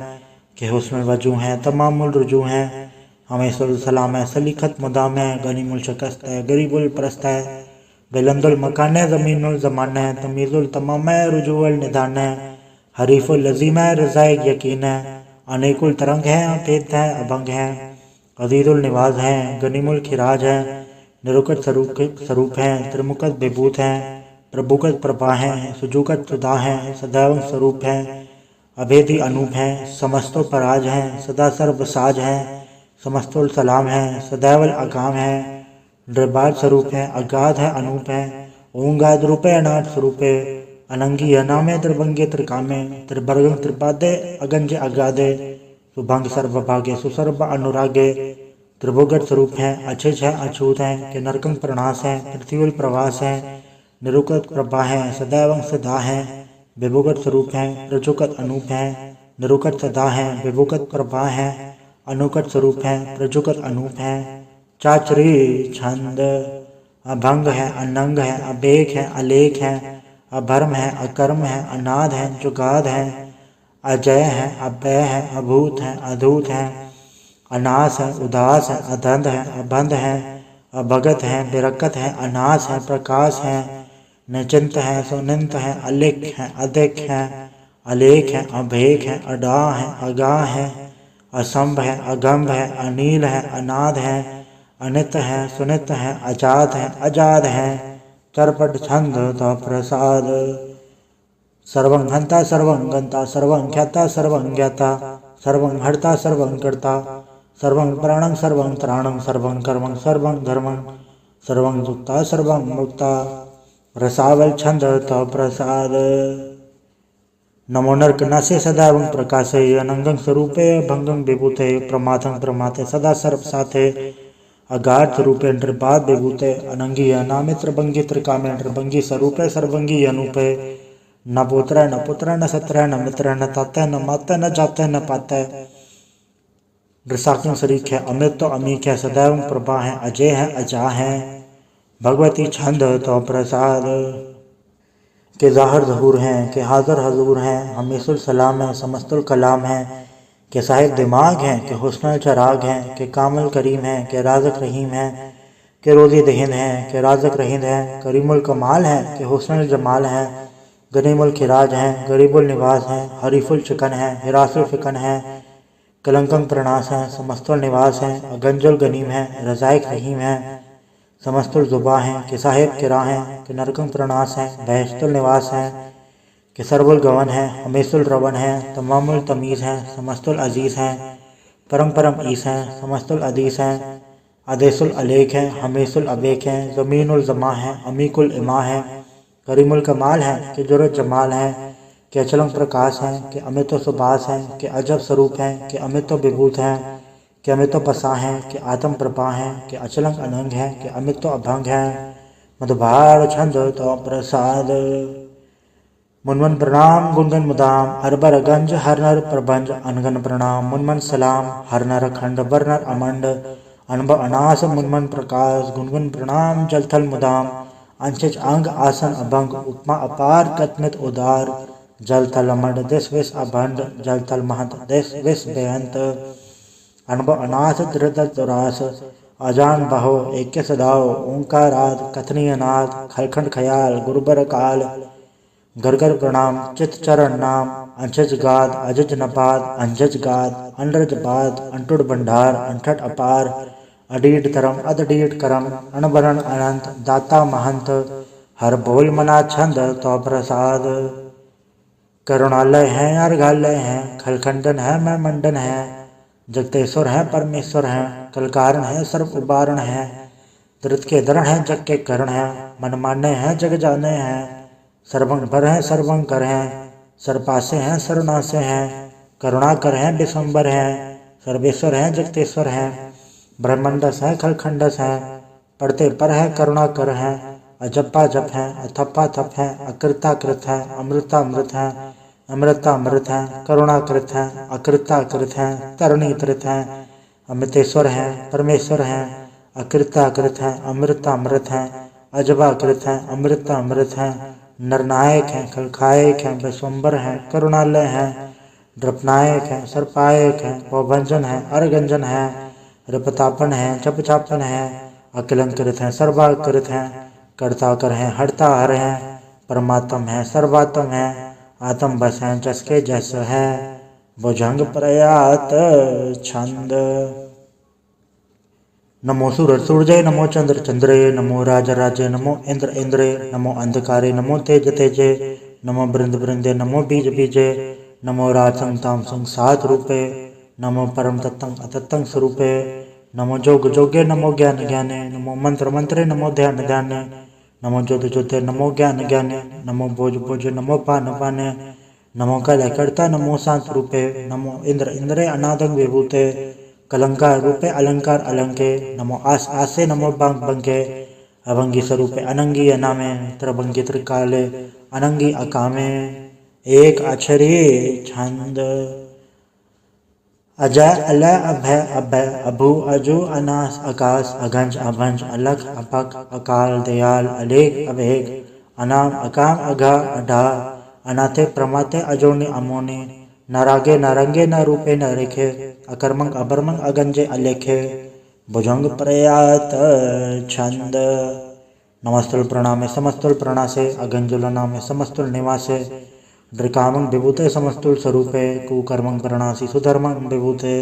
कि हुस्न वजू हैं तमामुल रुजू हैं, हमें सलाम है सलीखत मुदाम है, गनीमुल शकस्त है गरीबुल परस्त है, बुलंदुल मकान है ज़मीनुल ज़मान है, तमीज़ुल तमाम है रुजूअल निदान है, हरीफुल लज़ीम है रज़ाए यकीन है, अनेकुल तरंग है अपेत है अभंग है, अजीज़ुल निवाज है गनीमुल खिराज है, निरुकत स्वरूप है त्रिमुकत विभूत है, प्रभुकत प्रभा है सुजुकत सुधा है, सदैव स्वरूप है अभेदी अनूप है, समस्तो पराज है सदा सर्व साज है, समस्तुल सलाम है सदैवल अकाम है, दरबार स्वरूप है अगाध है अनूप है, ओंगाद रूपे अनाथ स्वरूपे, अनंगी अनामे त्रिभंगे त्रिकामे, त्रिभर्गं त्रिपादे अगंज अगाधे, सुभंग सर्वभागे सुसर्व अनुरागे, त्रिभुगत स्वरूप है अछिच है अछूत है, कि नरकंग प्रणास है पृथ्वील प्रवास है, निरुकत प्रभा है सदैव सदा है, विभुगत स्वरूप है प्रचुकत अनूप है, निरुकत सदा है विभुगत प्रभा है, अनुकट स्वरूप है प्रजुकत अनूप है, चाचरी छंद अभंग है अनंग है अबेक है अलेख है, अभर्म है अकर्म है अनाद है जुगाद है, अजय है अव्यय है अभूत है अधूत है, अनास है उदास है अधंध है अबंध है, अभगत है बिरकत है अनास है प्रकाश है, निचिंत है सुनिंत है अलिख है अधिक है, अलेख है अभेक है अडा है अगाह है, असंभ है अगंभ है अनील है अनाद है, अनित है सुनित है अजात है अजाद है, चरपट छंद तो प्रसाद, सर्वं हंता सर्वं गंता सर्वं ख्याता सर्वं ज्ञाता, सर्वं हर्ता सर्वं कर्ता, सर्वं प्राणं सर्वं त्राणं, सर्वं कर्मं सर्वं धर्मं, सर्वं युक्ता सर्वं मुक्ता, रसावल छंद तो प्रसाद। नमो नरकनासे सदैवं प्रकाशे, अनंगं स्वरूपे भंगं विभूते, प्रमाथं प्रमाते सदा सर्व साथे, अगाध स्वरूपे नृपाद विभूते, अनंगी अनामे त्रिभंगी त्रिकामे, नृभंगी स्वरूपे सर्वंगी अनूपे, न पुत्र न पुत्र न सत्र न मित्र न ताते न माते न जाते न पाते, रसाक्यों शरीक है अमृत तो अमीक है, सदैव प्रभा है अजय है अजा है, भगवती छंद तो प्रसाद, के ज़ाहिर ज़हूर हैं, के हाज़िर हजूर हैं, हमीसुल सलाम है समस्तुल कलाम है, के साहिब दिमाग हैं, के हुस्नुल चराग हैं, के कामिल करीम हैं, के राज़िक रहीम हैं, के रोज़ी दहिंद हैं, के राज़िक रहींद हैं, करीमुल कमाल हैं, के हुस्नुल जमाल हैं, गनीमुल खिराज हैं, गरीबुल निवास हैं, हरीफुल चिकन हैं, हिरासुल फिकन हैं, कलंकं प्रणास हैं, समस्तुल निवास हैं, अगंजुल गनीम हैं, रज़ाइक रहीम हैं, समस्तुल जुबा हैं, कि साहिब किरा हैं, कि नरकं प्रणास हैं, बहश्तुल निवास हैं, कि सर्वुल गवन हैं, हमेशुल रवन हैं, तमामुल तमीज़ हैं, समस्तुल अजीज़ हैं, परम परम ईस हैं, समस्तुल अदीस हैं, अदेसुल अलेख हैं, हमेशुल अबेक हैं, ज़मीनुल ज़मा हैं, अमीकुल इमा हैं, करीमुल कमाल हैं, कि जुरत जमाल हैं, कि अचलंग प्रकाश हैं, कि अमित सुबास हैं, कि अजब स्वरूप हैं, कि अमित विभूत हैं, कि अमित पसा हैं, कि आत्म प्रभा हैं, कि अचलंग अनंग हैं, कि अमित अभंग हैं, मधुभार छंद तो प्रसाद। मुनमन प्रणाम गुनगन मुदाम, अरबर गंज हर नर प्रबंज, अनगन प्रणाम मुनमन सलाम, हर नर अखंड बर नर अमंड, अनब अनास मुनमन प्रकाश, गुनगुन प्रणाम जलथल मुदाम, अंशिच अंग आसन अभंग, उपमा अपार कत्मित उदार, जलथल अमंड दिस विस अभंड, जलथल महंत दिस विस बेअंत, अनब अनाथ त्रिदल तुरास, अजान बहो एक सदाओ, ओंकाराद कथनीय नाद, खलखंड खयाल गुरुबर काल, गरगर प्रणाम चित चरण नाम, अंशज गाद अजज नपाद, अंजज गाद अनरज बाद, अंटुड भंडार अंठट अपार, अडीड तरम अदडीड करम, अणबरण अनंत दाता महंत, हर बोल मना छंद तो प्रसाद, करुणालय है अर्घालय है, खलखंडन है मैं मंडन है, जगतेश्वर है परमेश्वर है, कलकारण है सर्व उबारण है, दृत के दरण है जग के करण है, मन माने हैं जग जाने हैं, सर्वं पर हैं सर्वं कर हैं, सरपासे हैं सरुनासे हैं, करुणाकर हैं विश्वम्बर हैं, सर्वेश्वर हैं जगतेश्वर हैं, ब्रह्मंडस हैं खलखंडस हैं, पढ़ते पर है करुणाकर हैं, अजप्पा जप हैं, अथप्पा थप हैं, अकृताकृत हैं, अमृतामृत हैं, अमृतामृत हैं, करुणाकृत हैं, अकृताकृत हैं, तरुणीकृत हैं, अमृतेश्वर हैं, परमेश्वर हैं, अकृताकृत हैं, अमृतामृत हैं, अजबाकृत हैं, अमृतामृत हैं, नरनायक हैं, खलखायक हैं, विश्वम्बर हैं, करुणालय हैं, नृपनायक हैं, सर्पायक हैं, पौभंजन हैं, अरगंजन हैं, रिपतापन हैं, चपचापन हैं, अकलंकृत हैं, सर्वाकृत हैं, कर्ताकर हैं, हरताहर हैं, परमात्म हैं, सर्वात्म हैं, आत्म बस हैं, जसके जस हैं, भुजंग प्रयात छंद। नमो सूरज सूर्य नमो चंद्र चंद्रे, नमो राज राजे, नमो इंद्र इंद्रे, नमो अंधकारे, नमो तेज तेजे, नमो बृंद बृंदे, नमो बीज बीजे, नमो राजसंग तामसंग सात रूपे, नमो परम तत्तंग अतत्तंग स्वरूपे, नमो जोग जोगे, नमो ज्ञान ज्ञाने, नमो मंत्र मंत्रे, नमो ध्यान ध्याने, नमो ज्योत ज्योते, नमो ज्ञान ज्ञाने, नमो भोज भोज, नमो पान पाने, नमो कलय कर्ता, नमो शांत रूपे, नमो इंद्र इंद्रे अनादंग विभूते, कलंकार रूपे अलंकार अलंके, नमो आस आसे, नमो बंग बंके, अभंगी स्वरूपे अनंगी अनामे, त्रिभंगी त्रिकाले, अनंगी अकामे, एक अक्षरी छंद। अजय अलय अभय अभय, अभु अजु अनास आकाश, अगंज अभंज, अलख अपक, अकाल दयाल, अलेख अभेक, अनाम अकाम, अघा अढा, अनाथे प्रमाथे, अजोनि अमोनि, न रागे न रंगे, न रूपे न रेखे, अकर्मंग अबर्मंग, अगंजे अलेखे, भुजंग प्रयात छंद। नमस्तुल प्रणामे समस्तुल प्रणासे, अगंजुल नामे समस्तुल निवासे, ड्रिकामंग विभूते समस्तुल स्वरूपे, कुकर्मंग प्रणासी सुधर्मंग विभूते,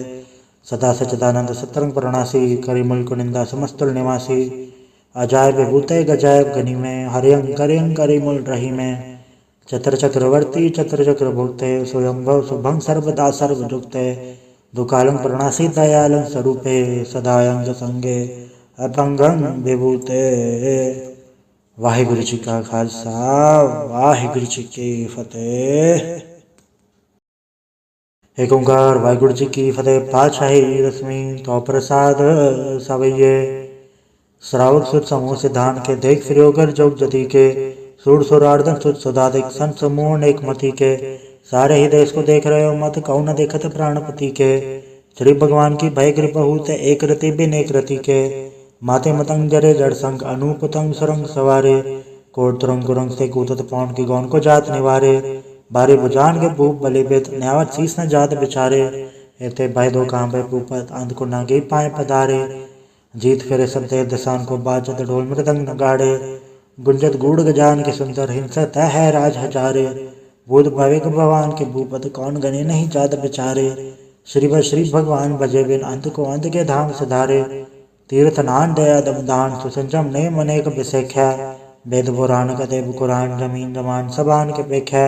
सदा सच्चिदानंद सतरंग प्रणासी, करिमुल कुनिंदा समस्तुल निवासी, अजाय विभूते गजायब गनि में, हरियंग करियंग करिमुल रही में, चतर चक्रवर्ती चतर चक्र भुक्ते, स्वयंभव शुभंग सर्वदा सर्वजुक्ते, दुकालंग प्रणासी दयालं स्वरूपे, सदायंग संगे अपंगं विभूते। वाहिगुरु जी का खालसा, वाहिगुरु जी की फतेह। एक ओंकार वाहिगुरु जी की फतेह। पातशाही रश्मि तो प्रसाद सवैये, श्रावक सुत समूह सिद्धांत के देख फिरोगर जोग जति के, सूर सुरार्दन सुत सुदादिक संत समूह एक मति के, सारे ही देश को देख रहे हो मत कहु न देखत प्राणपति के, श्री भगवान की भय कृपा हूते, एक रति बिन एक रति के, माते मतंग जरे जड़ संग, अनुपतंग सुरंग सवारे, कोट तुरंग गुरंग से कूदत पौन की गौन को जात निवारे, बारे बुजान के भूप बले बेत, न्यावत शीस न जात बिचारे, एते भय दो कहाँ पे भूपत, अंत को नागे पाए पधारे, जीत फिरे सब देव दसान को बाजत, ढोल मृदंग नगाड़े, गुंजत गूढ़ गजान के सुंदर, हिंसा तय है राज हजारे, भूत भविक भगवान के भूपत, कौन गने नहीं जात बिचारे, श्री भगवान भजे बिन, अंत को अंत के धाम सिधारे, तीर्थ नान दया दमदान, सुसंजम ने मनेक बिसेख्या, वेद पुराण कदेव कुरान, जमीन जमान सबान के पेख्या,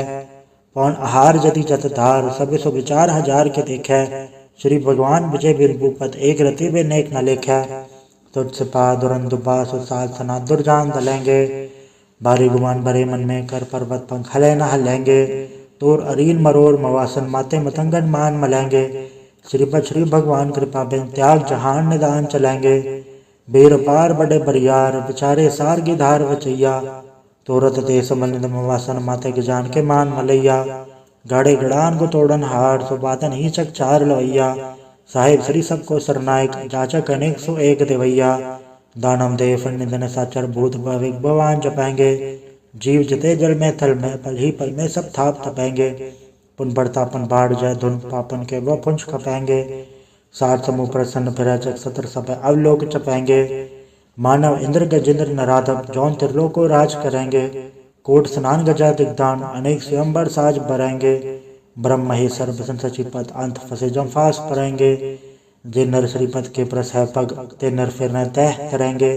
पौन आहार जति जत धार, सब सो विचार हजार के देखै, श्री भगवान विजय बिन भूपत, एक रति बिन एक न लेख्या, तुझ पा दुरन दुबा सुसाल सना दुर्जान दलेंगे, भारी गुमान भरे मन में कर पर्वत पंख हले न हलेंगे, तोर अरीन मरोर मवासन माते मतंगन मान मलेंगे, श्री भगवान कृपा बिन त्याग जहान निदान चलेंगे, बेर पार बड़े बरियार, बिचारे सार की धार बचैया, तोरत देश मलिंद मवासन माते गजान के मान मलैया, गाड़े गड़ान को तोड़न हार, सुबातन ही चक चार लवैया, साहिब श्री सबको सरनायक, जाचक अनेक सो एक देवैया, दानम देव निधन साचर, भूत भविक भगवान जपेंगे, जीव जिते जल में थल में, पल ही पल में सब थाप थपेंगे, पुन बढ़तापन बाढ़ जाय धुन, पापन के वह पुंज खपेंगे, सात समूह प्रसन्न फिर सतर सब अवलोक चपेंगे, मानव इंद्र गजेंद्र नराधव, जौन त्रिलोक को राज करेंगे, कोट स्नान गजा दिग्दान, अनेक स्वयंवर साज भरेंगे, ब्रह्म ही सर्व सचिपत, अंत फंसे जम फास पड़ेंगे, जे नर श्रीपद के प्रस है पग, ते नर फिर न तह करेंगे,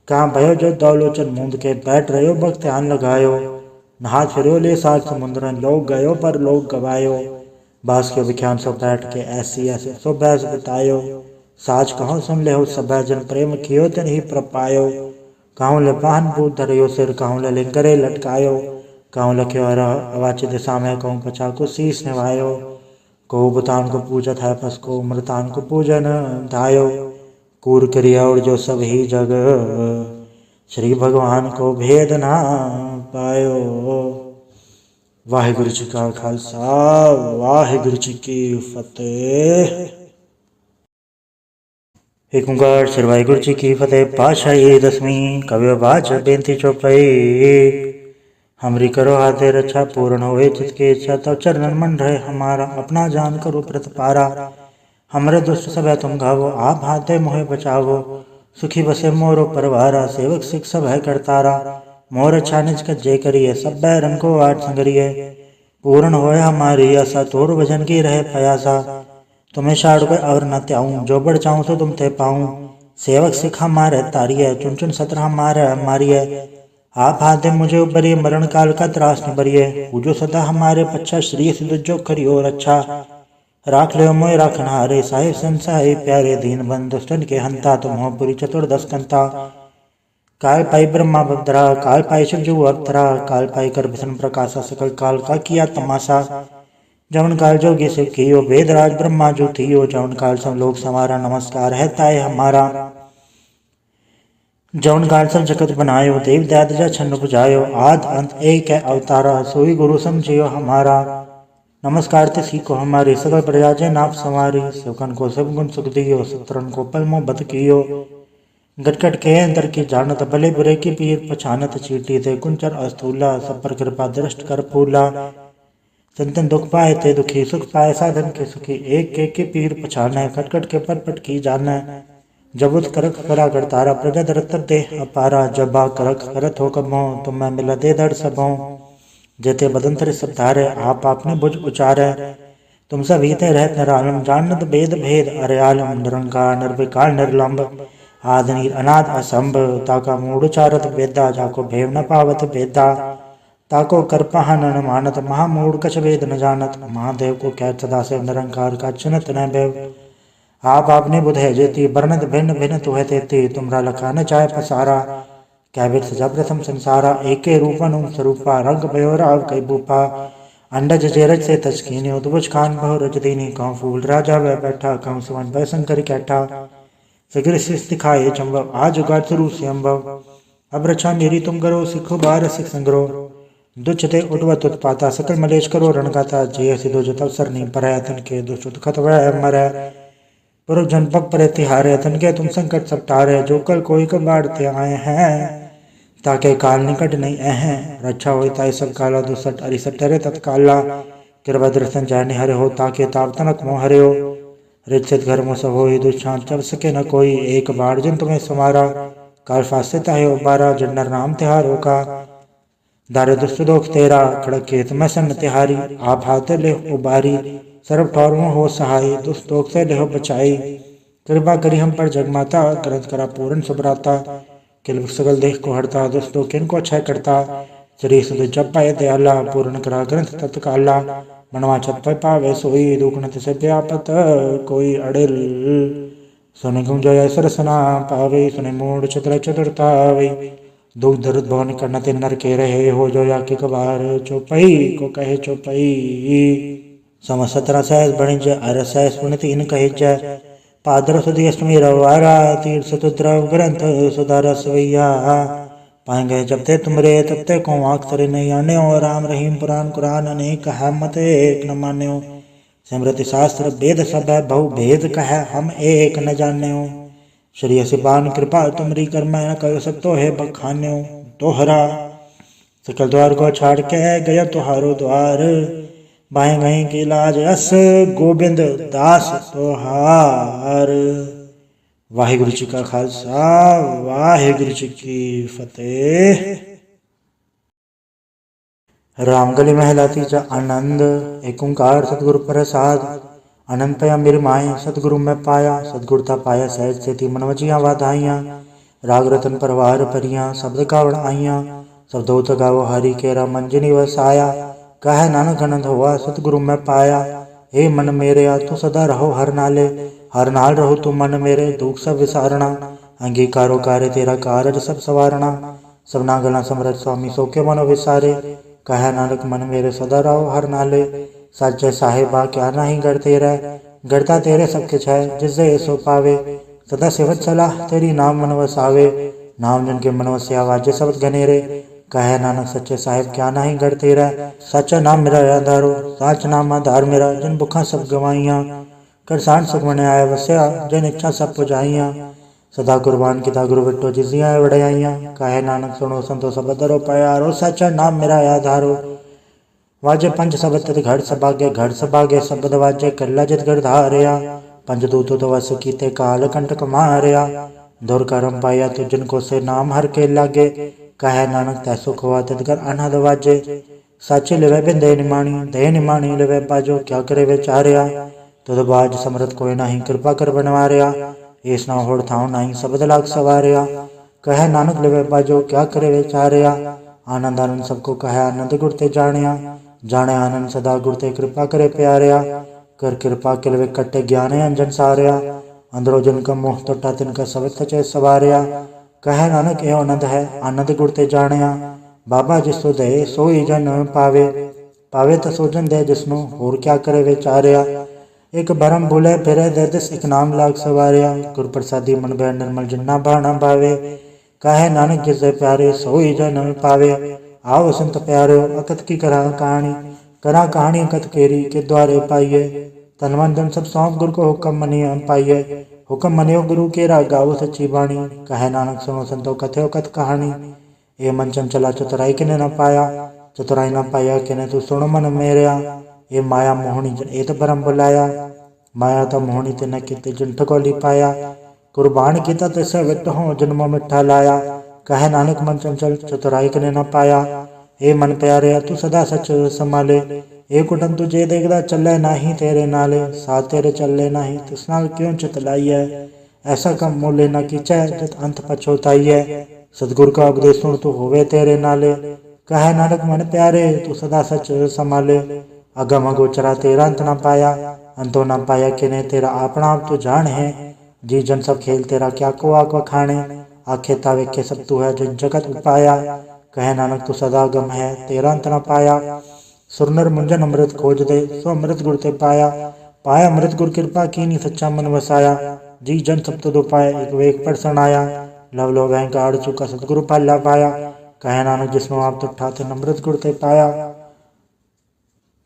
कहाँ भयो जो दौलोचन मूंद के, बैठ रहो भक्त ध्यान लगायो, नहात फिरो ले सात समुद्रन, लोग गयो पर लोग गवायो, बास के विख्यान सो बैठ के, ऐसी ऐसे सो बैस बितायो, साज कहो सुन ले हो सब जन, प्रेम कियो तिन ही प्रपायो, कहूँ ले पान बूत धरियो सिर, कहूँ ले लिंगरे लटकायो, कहूँ लख्यो और अवाच्य दिशा में कहूँ पचा को शीस निभायो। को बुतान को पूजत है पस को मृतान को पूजन धायो। कूर क्रिया और जो सब ही जग श्री भगवान को भेद ना पायो। वाहिगुरु जी का खालसा वाहिगुरु जी की फतेह। एक ओंकार श्री वाहिगुरु जी की फतेह। पातशाही दसवीं कवि बाच बेनती चौपाई। हमरी करो हाथे रक्षा पूर्ण होए जिसके इच्छा तब चरणन मन रहे हमारा। अपना जान करो प्रतिपारा हमरे दुष्ट सब है तुम घावो। आप हाथे मोहे बचावो सुखी बसे मोरो परवारा। सेवक सिख सब है करतारा मोर अच्छा निज कज्जे करिए। सब बैरन को आठ संगरिए पूर्ण होए हमारी आशा। तोर भजन की रहे प्रयासा तुम्हें शाड़ को और न त्याऊं। जो बढ़ चाहूं तो तुम ते पाऊं। सेवक सिख हमारे तारिये चुन चुन सत्र हमारे मारिये। आप हाथे मुझे उबरिए मरण काल का त्रास न बरिए। पूजो सदा हमारे पच्छा श्री सिद्ध जो करियो रक्षा। राख ले मोय राखन हारे साहिब संसाय प्यारे दीन बंद दुष्टन के हंता। तुम हो पुरी चतुर्दश कंता। काल पाई ब्रह्मा बदरा काल पाई शिव जो अवतरा। काल पाई कर विष्णु प्रकाशा सकल काल का किया तमाशा। जवन काल जोगी शिव कियो वेदराज ब्रह्मा जो थियो। जवन काल सब लोग समारा नमस्कार है ताय हमारा। जवन काल सब जगत बनायो देव दैत जा छन्न बुझायो। आद अंत एक है अवतारा सोई गुरु समझियो हमारा। नमस्कार तिसी को हमारे सकल प्रजा जय नाप संवारी। सेवकन को सब गुण सुख दियो शत्रन को पल मोह बद कियो। गटगट के अंतर की जानत भले बुरे की पीर पछानत। चीटी थे कुंचर अस्थूला सब पर कृपा दृष्ट कर फूला। संतन दुख पाए थे दुखी सुख पाए साधन के सुखी। एक के पीर पछाने खटखट के पट की जाने। जब उत करक करा करतारा प्रजा दरतर दे अपारा। जब बा करक करत हो कबो तुम मैं मिला दे दर सबों। जेते बदंतर सब धारे आप आपने बुझ उचारे। तुम सब हीते रहत निरालम जानत भेद भेद अरे आलम। निरंकार निर्विकार निर्लंब आदनीर अनाद असंभ। ताका मूड उचारत वेदा जाको भेव न पावत वेदा। ताको कर पहा न मानत महामूड कछ वेद न जानत। महादेव को कहत सदा से निरंकार का चुनत न भेव। आप आपने बुध है जेती वर्णत भिन्न भिन्न तुह तेती। तुमरा लखा न चाहे पसारा कैबिर सजा प्रथम संसारा। एके रूपन स्वरूपा रंग भयो राव कई भूपा। अंडज जेरज से तस्कीनी उद्भुज खान बहु रज दीनी। कहूँ फूल राजा वह बैठा कहूँ सुमन भय शंकर कैठा। फिगर शिष दिखाए चंबव आज उगार शुरू से अम्बव। अब रक्षा मेरी तुम करो सिखो बार सिख संग्रो। दुचते उठवत उत्पाता सकल मलेश करो रणगाता। जय सिद्धो जत अवसर नहीं पर तन के दुष्ट खत वह मरै। पुरुष जन पग पर तिहारे तन के तुम संकट सब टारे। जो कल कोई कबाड़ते आए हैं ताके काल निकट नहीं हैं। रक्षा हो ताई सब काला दुसठ अरिसठ टरे तत्काला। कृपा दर्शन जाने हरे हो ताके ताप तनक मोह हरे हो। रिचित घर में सब हो दुष्छांत चल सके न कोई। एक बार जिन तुम्हें समारा काल फासे ताहे उबारा। जन्नर नाम तिहारो का दारे दुष्ट दोख तेरा। खड़क खेत में सन तिहारी आप हाथे ले उबारी। सर्व ठौर हो सहाय दुष्ट दोख से लेहो बचाई। कृपा करी हम पर जगमाता ग्रंथ करा पूर्ण सुभराता। किल सगल देख को हरता दुष्टो किन को अच्छा करता। श्री सुध जप पाए दयाला पूर्ण करा ग्रंथ तत्काला। मनवा छत पर पावे सोई दुखनत से व्यापत कोई अड़िल। सुने गुम जय सरसना पावे सुने मूड चतुर चतुरतावे। दुख दर्द भवन करनते नर के रहे हो जो या के कबार। चौपई को कहे चौपई सम 17 सहस बणिज अर सहस पुण्य 3 कहे जय। पादर सुधी अष्टमी रवारा तीर्थ चतुद्रव ग्रंथ सुधार सवैया। पाएंगे जब ते तुमरे तब ते को अक्षर नहीं आने। और राम रहीम पुराण कुरान अनेक है मत एक न मान्यो। स्मृति शास्त्र वेद सब है बहु भेद कह हम एक न जान्यो। श्री सिपान कृपा तुमरी कर मैं न कहो सब तो है बखान्यो। तोहरा सकल द्वार को छाड़ के गया तुहारो द्वार। बाएं गए की लाज अस गोबिंद दास तोहार। वाहिगुरु जी का खालसा वाहिगुरु जी की फतेह। रामगली महला तीजा आनंद। एक ओंकार सतगुरु प्रसाद। अनंत पया मेरी माए सतगुरु में पाया। सतगुरता पाया सहज से ती मनवजियाँ वाधाइयाँ। राग रतन परवार परियाँ शब्द कावड़ आइयाँ। शब्दोत गावो हरि केरा मंजनी वसाया। कह नानक आनंद हुआ सतगुरु में पाया। हे मन मेरे आ तू सदा रहो हर नाले। हर नाल रहो तू मन मेरे दुख सब विसारणा। अंगीकारो कार्य तेरा कारज सब सवारणा। सबना गला समरथ स्वामी सो के मनो विसारे। कहे नानक मन मेरे सदा रहो हर नाले। सच्चे साहिबा क्या नहीं गढ़ तेरा, गढ़ता तेरे सब किछ है जिससे सो पावे। सदा सेवत सलाह तेरी नाम मन वसावे, नाम जिनके मन वसिया वाजे शब्द घनेरे। कहे नानक सच्चे साहिब क्या नहीं गढ़ तेरा, सच्चा नाम मेरा आधारो, साच नाम आधार मेरा। जिन भुखा सब गवाइया, कर सांड सुख मन आया वस्या, जिन इच्छा सब पुजाइया। सदा कुर्बान किता गुरु बिटो जिसिया वड़ाइया। कहे नानक सुनो संतो सब दरो प्यारो, सच्चा नाम मेरा आधारो। वाजे पंच शब्द तित घड़ सभागे, घड़ सभागे शब्द वाजे कल्ला जित गढ़ धारिया। पंच दूतो तो वस कीते काल कंटक मारिया, दुर करम पाया तो जिनको से नाम हर के लागे। कहे नानक तै सुख हुआ तित कर अनहद वाजे, साचे लिवे बिन दे निमाणी, दे निमाणी लिवे बाजो। क्या करे विचारिया तुद बाज समरत कोई नहीं, कृपा कर बनवारिया। इस ना होड़ थाऊ नहीं शब्द लाग सवारिया। कहे नानक लिवे बाजो क्या करे विचारिया। आनंद आनंद सबको कहे आनंद गुरते जानिया, जाने आनंद सदा गुरते कृपा करे प्यारिया। कर कृपा किल वे कट्टे ज्ञान अंजन सारिया, अंदरो जिनका मोह टोटा तिनका सब सचे सवारिया। कहे नानक यो आनंद है आनंद गुरते जानिया, बाबा जिसो दे सोई जन पावे। पावे तो सोजन दे जिसनु होर क्या करे विचारिया। एक भरम भूले फिरे दे दिस एक नाम लाग सवारिया। गुर प्रसादी मन बै निर्मल जिन्ना भाना भावे, कहे नानक जिसे प्यारे सोई जन पावे। आओ संत प्यारे अकत की करा कहानी, करा कहानी अकत केरी के द्वारे पाइये। तन मन धन सब सौंप गुरु को हुक्म मनियो पाइये, हुक्म मनियो गुरु के गाओ सच्ची बाणी। कहे नानक सुनो संतो कथयो कथ कहानी, ये मन चंचला चतुराई किने न पाया, चतुराई न पाया किने तू सुनो मन मेरिया। ये माया मोहनी जन एत भरम बुलाया, माया तो मोहनी तिन किते जिन ठगोली पाया। कुर्बान किता तिस विट हो जन्मो मिठा लाया, कहे नानक मन चंचल चतुराई कने न पाया। हे मन प्यारे तू सदा सच संभाले, ए कुटम तुझे देखदा चले नाही तेरे नाले। साथ तेरे चले नाही तिस नाल क्यों चितलाई है, ऐसा कम मोले न कीचै जित अंत पछोताई है। सतगुर का उपदेश सुन तू होवे तेरे नाले, कहे नानक मन प्यारे तू सदा सच संभाले। अगम अगोचरा तेरा अंत न पाया, अंतो न पाया किने तेरा अपना आप तू जान है। जी जन सब खेल तेरा क्या को आक वखाणे, आखे तावे के सब तू है जिन जगत उपाया। कहे नानक तू सदा गम है तेरा अंत न पाया, सुर नर मुंजन अमृत खोज दे सो अमृत गुर ते पाया। पाया अमृत गुर कृपा कीनी सच्चा मन वसाया, जी जन सब तुद उपाय एक वेग पर सनाया। लव लो अहंकार चुका सतगुरु पाला पाया, कहे नानक जिसनो आप तो ठाते अमृत गुर ते पाया।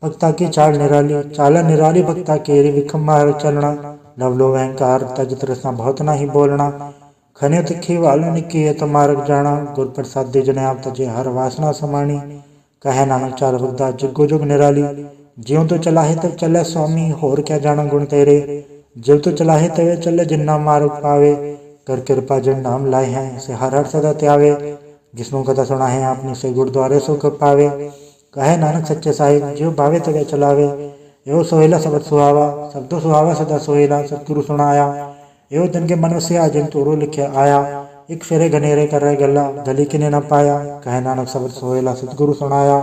भक्ता की चाल निराली चाला निराली, भक्ता केरी विखम मार चलना। लव लो अहंकार तज तृष्णा बहुत नहीं बोलना, खने तिखी वालो निकी ये तो मार्ग जाना। गुर प्रसाद जने आप तजे हर वासना समानी, कहे नानक चाल भक्ता जुगो जुग निराली। ज्यों तो चलाहे तब चले स्वामी होर क्या जाना गुण तेरे, ज्यों तो चलाहे तवे चले जिन्ना मार्ग पावे। कर कृपा जिन नाम लाए हैं से हर हर सदा त्यावे, जिसनु कथा सुना है आपने से गुरुद्वारे सुख पावे। कहे नानक सच्चे साहिब जो भावे तवे चलावे, यो सोहेला सबद सुहावा शब्दो सुहावा सदा सोहेला। सतगुरु सुनाया यो दिन के मन से जिन तोरो लिखे आया, एक फेरे घनेरे कर रहे गला गली किने न पाया। कहे नानक सबद सोहेला सतगुरु सुनाया,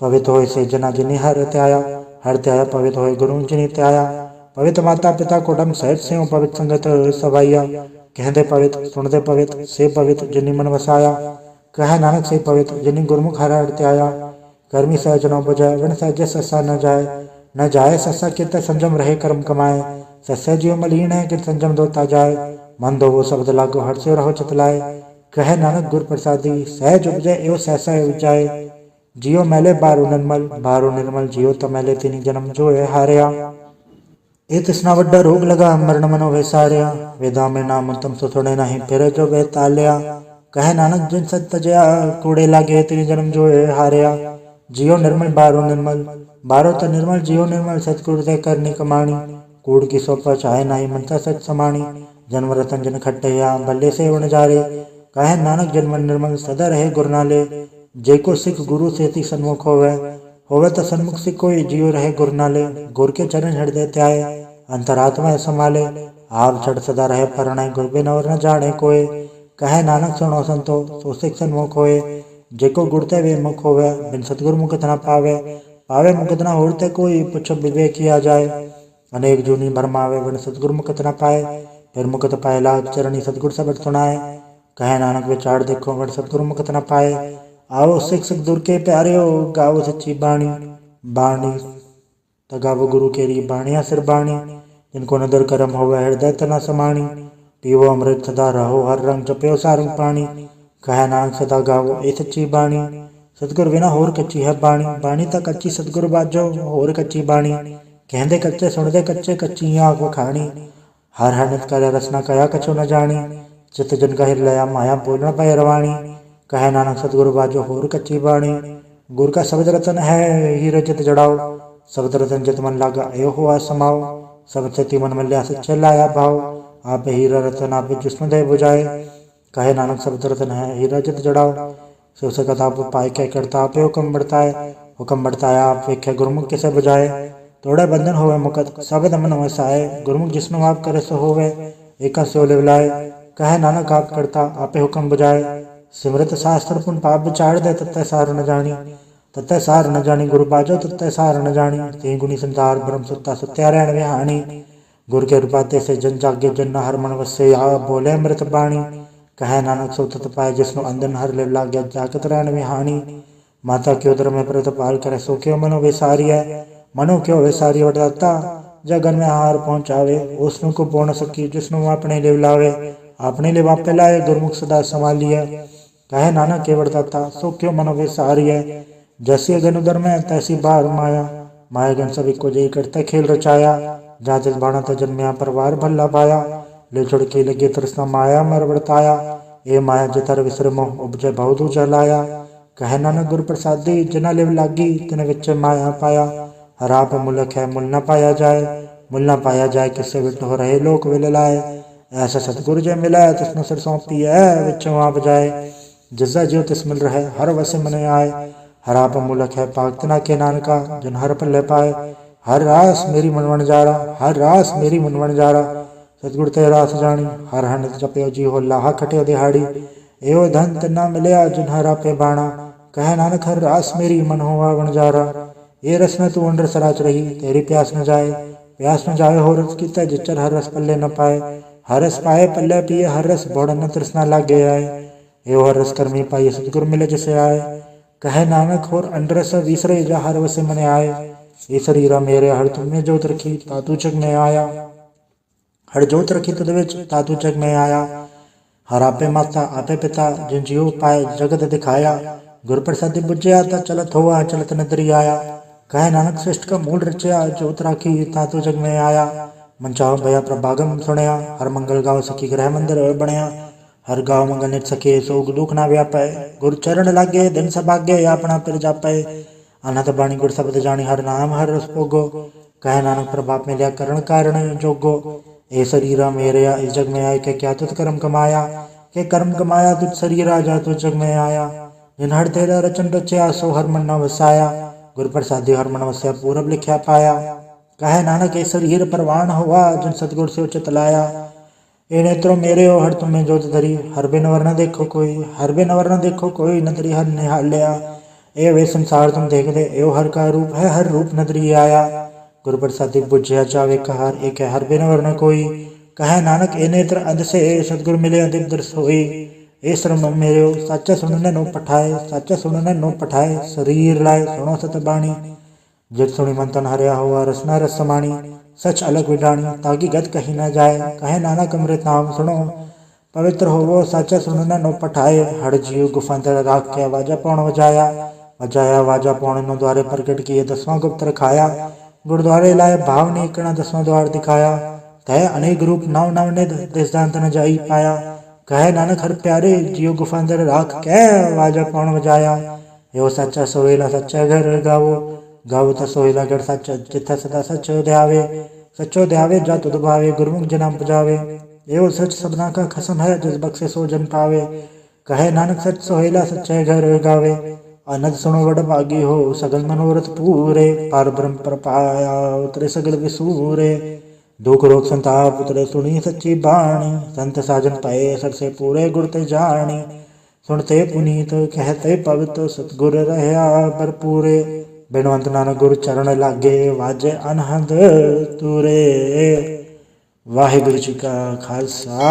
पवित्र होए से जना जिनी हर त्याया। हर त्याया पवित्र होए गुरु जिनी त्याया, पवित्र माता पिता कोटम सहित से पवित्र संगत सवाइया। कहते पवित्र सुनते पवित्र से पवित्र जिनी मन वसाया, कहे नानक से पवित्र जिनी गुरमुख हर त्याया। कर्मी सहज न बुझाए वन सहज सस्सा न जाए, न जाए सस्सा कित संजम रहे कर्म कमाए। सस्या जीव मलिन है कि संजम दोता जाए, मन दो वो शब्द लागो हर से रहो चतलाए। कहे नानक गुर प्रसादी सहज उपजे एवं सहसा उपजाए। जियो मैले बारो निर्मल बारो निर्मल, जियो तो मैले तिनी जन्म जो है हारिया। ए तृष्णा वड्डा रोग लगा मरण मनो वैसारिया, वेदा में नाम तम सो थोड़े नहीं फिर जो वे तालिया। कहे नानक जिन सत तजया कूड़े लागे तिनी जन्म जो है हारिया। जियो निर्मल बारो निर्मल बारो तो निर्मल, जियो निर्मल सतगुरु दे करनी कमाणी। कूड़ की सोपा चाहे नहीं मनता सच समाणी, जन्म रतन जन खट्टया बल्ले से उण जारे। कहे नानक जन्म निर्मल सदा रहे गुरनाले, जे को सिख गुरु से ती सन्मुख होवे तो सन्मुख से कोई जियो रहे गुरनाले। गुर के चरण हृदय त्याय अंतरात्मा संभाले, आप छड़ सदा रहे परणे गुर बिन और न जाने कोय। कहे नानक सुनो संतो सो सिख सन्मुख होए, जेको गुड़ते वे मुख होवे बिन सतगुरु मुकत न पावे। पावे मुकत न होते कोई पुछ विवेक किया जाए, अनेक जूनी भरमावे बिन सतगुरु मुकत न पाए। फिर मुकत पाए लाग चरणी सतगुरु सबद सुनाए, कहे नानक विचार देखो बिन सतगुरु मुकत न पाए। आओ सिख सिख दुर के प्यारे हो, गाओ सच्ची बाणी। बाणी तो गावो गुरु केरी बाणिया सिर बाणी, जिनको नदर करम होवे हृदय तना समाणी। पीवो अमृत सदा रहो हर रंग, जप्यो सारंग पाणी। कहे नानक सदा गावो ए सच्ची बाणी, सतगुर बिना होर कच्ची है बाणी। बाणी तो कच्ची सतगुर बाजो, होर कच्ची बाणी। कहते कच्चे सुनते कच्चे, कच्ची आँख वखाणी। हर हर नित करे रसना कया कछो न जानी, चित जन कहिर लया माया बोल न पाए रवाणी। कहे नानक सतगुर बाजो होर कच्ची बाणी, गुर का शब्द रतन है हीरा चित जड़ाओ। शब्द रतन जित मन लागा एहो हुआ समाओ, सब चति मन मल्या सच्चे लाया भाव। आप हीरा रतन आप जिसमें दे बुझाए, कहे नानक शब्द रतन है हीरा जित जड़ाओ। शिव से कथा पाए क्या करता आप हुक्म बढ़ताए, हुक्म बढ़ताया आप वेख्या गुरमुख किसे बुझाए। तोड़े बंधन होवे मुकत शब्द मन वसाए, गुरमुख जिसनु आप करे सो होवे एक स्यो लिवलाए। कहे नानक आप करता आपे हुक्म बुझाए, सिमरत शास्त्र पुन पाप विचार दे तत्ते सार न जानी। तत्ते सार न जानी गुरु बाजो तत्ते सार न जानी, ते गुणी संसार ब्रह्म सत्ता सत्या रैन विहानी। गुर के रुपाते से जन जागे जन हर मन वसे, आ बोले अमृत बाणी। कहे नानक सो तत पाए जिसनु अंदन हर लिव लाग्या, जागत रैन विहानी। माता के उदर में प्रतिपाल करे सो क्यों मनो विसारी है, मनो क्यों विसारी वरदाता जगन में हार पहुँचावे। उसनु को बोन सकी जिसनु अपने लिव लावे, अपने लिव आपे लाए गुरमुख सदा संभालिए। कहे नानक के वरदाता सो क्यों मनो विसारी है, जैसी अगन उदर में तैसी बार माया। माया गण सभी को जय करते खेल रचाया, जहाँ तिस बाणा त जन्मया परिवार भला पाया। ले छोड़ के लगे तृष्णा माया मर वर्ताया, ए माया जितर विसर मोह उपजे बहुत ऊंचा लाया। कहे नानक गुर प्रसादी जना लिव लागी, तिन विच माया पाया। हराप मुलक है मुल न पाया जाए, मुल न पाया जाए किससे विट हो रहे लोक विल लाए। ऐसा सतगुरु जय मिला तिसनु सिर सौंपी है, विचों आप जाए जिसका ज्यो तिस मिल रहे हर वसे मन आए। हराप मूलक है पागतना के नानका, जन हर पल्ले पाए। हर रास मेरी मनवन जारा, हर रास मेरी मनवन जारा। सतगुर ते रास जानी, हर हर नित जपयो जी हो लाहा खटियो दिहाड़ी। एहो धन तिना मिलया जिन हर आपे बाणा, कहे नानक हर रास मेरी मन होवा वनजारा। ये रस न तू अंडर सराच रही, तेरी प्यास न जाए। प्यास न जाए हो रस कीता जिचर हर रस पल्ले न पाए। हर रस पाए पल्ले पिए हर रस बोड़ न तृष्णा लागे आए। एहो हर रस कर्मी पाइए सतगुर मिले जिसे आए। कहे नानक होर अंडरस विसरे जा हर वसे मने आए। ये शरीरा मेरे हर तुमने जोत रखी तातू जग में आया, हर जोत रखी तुद विच तातू जग में आया। हर आपे माता आपे पिता जिन जियो पाए जगत दिखाया। गुर प्रसादी बुझया ता चलत हुआ चलत नदरी आया। कहे नानक श्रेष्ठ का मूल रचया जोत राखी तातू जग में आया। मन चाहो भया प्रभागम सुनया, हर मंगल गाँव सखी गृह मंदिर बनया। हर गाँव मंगल नित सके सोग दुख ना व्यापै, गुर चरण लागे दिन सभागे अपना पिर जापै। अनहत बाणी गुर शब्द जानी हर नाम हर रस भोगो, कहे नानक प्रभाप मिलया करण कारण जोगो। ए शरीरा मेरे इस जग में आए के क्या तुझ कर्म कमाया, के कर्म कमाया तुझ शरीरा जा तुझ जग में आया। जिन हर तेरा रचन रचया सो हर मन न वसाया, गुर प्रसादी हर मन वसया पूरब लिखया पाया। कहे नानक ए शरीर परवान हुआ जिन सतगुर से उचित लाया। ए नेत्रों मेरे हो हर तुम्हें जोत धरी, हर बिन वर न देखो कोई, हर बिन वर न देखो कोई नदरी हर निहाल्या। ए वे संसार तुम देख दे एव हर का रूप है हर रूप नदरी आया। गुरु प्रसादी बुझया जावे कहार एक है हर बिन वर न कोई। कहे नानक ए नेत्र अंध से सतगुर मिले अंतिम दर्श होई। ए श्रम मेरे हो सच्चा सुनने नो पठाए, सच्चा सुनने नो पठाए। शरीर लाए सुनो सत बाणी, जित सुनी मन तन हरया हुआ रसना रस समाणी। सच अलग विडाणी ताकि गत कहीं न जाए, कहे नानक अमृत नाम सुनो पवित्र होवो साचा सुनना नो पठाए। हर जीव गुफांतर राख के वाजा पौण वजाया, वजाया वाजा पौण नो द्वारे प्रकट किए 10वां गुप्त रखाया। गुरुद्वारे लाए भाव ने इकना 10वां द्वार दिखाया, तय अनेक रूप नव नव निध देश दांत न जाई पाया। कहे नानक हर प्यारे जीव गुफांतर राख के वाजा पौण वजाया। यो सच्चा सोहेला सच्चा घर गावो, गावो ता सोहेला गढ़ सच जिथा सदा सचो ध्यावे। सचो ध्यावे जा तुद भावे गुरमुख जन्म पुजावे। एवं सच सबना का खसम है जिस बख्शे सो जन पावे। कहे नानक सच सोहेला सच्चे घर गावे। अनंत सुनो वड भागी हो सगल मनोरथ पूरे। पार ब्रह्म पर पाया उतरे सगल विसूरे। दुख रोग संताप उतरे सुनी सच्ची बाणी। संत साजन पाए सर से पूरे गुर ते जानी। सुनते पुनीत कहते पवित्र सतगुर रहया भरपूरे। बिनवंत नानक गुरु चरण लागे वाजे अनहद तूरे। वाहिगुरु जी का खालसा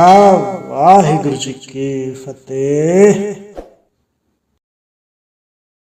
वाहिगुरु जी की फतेह।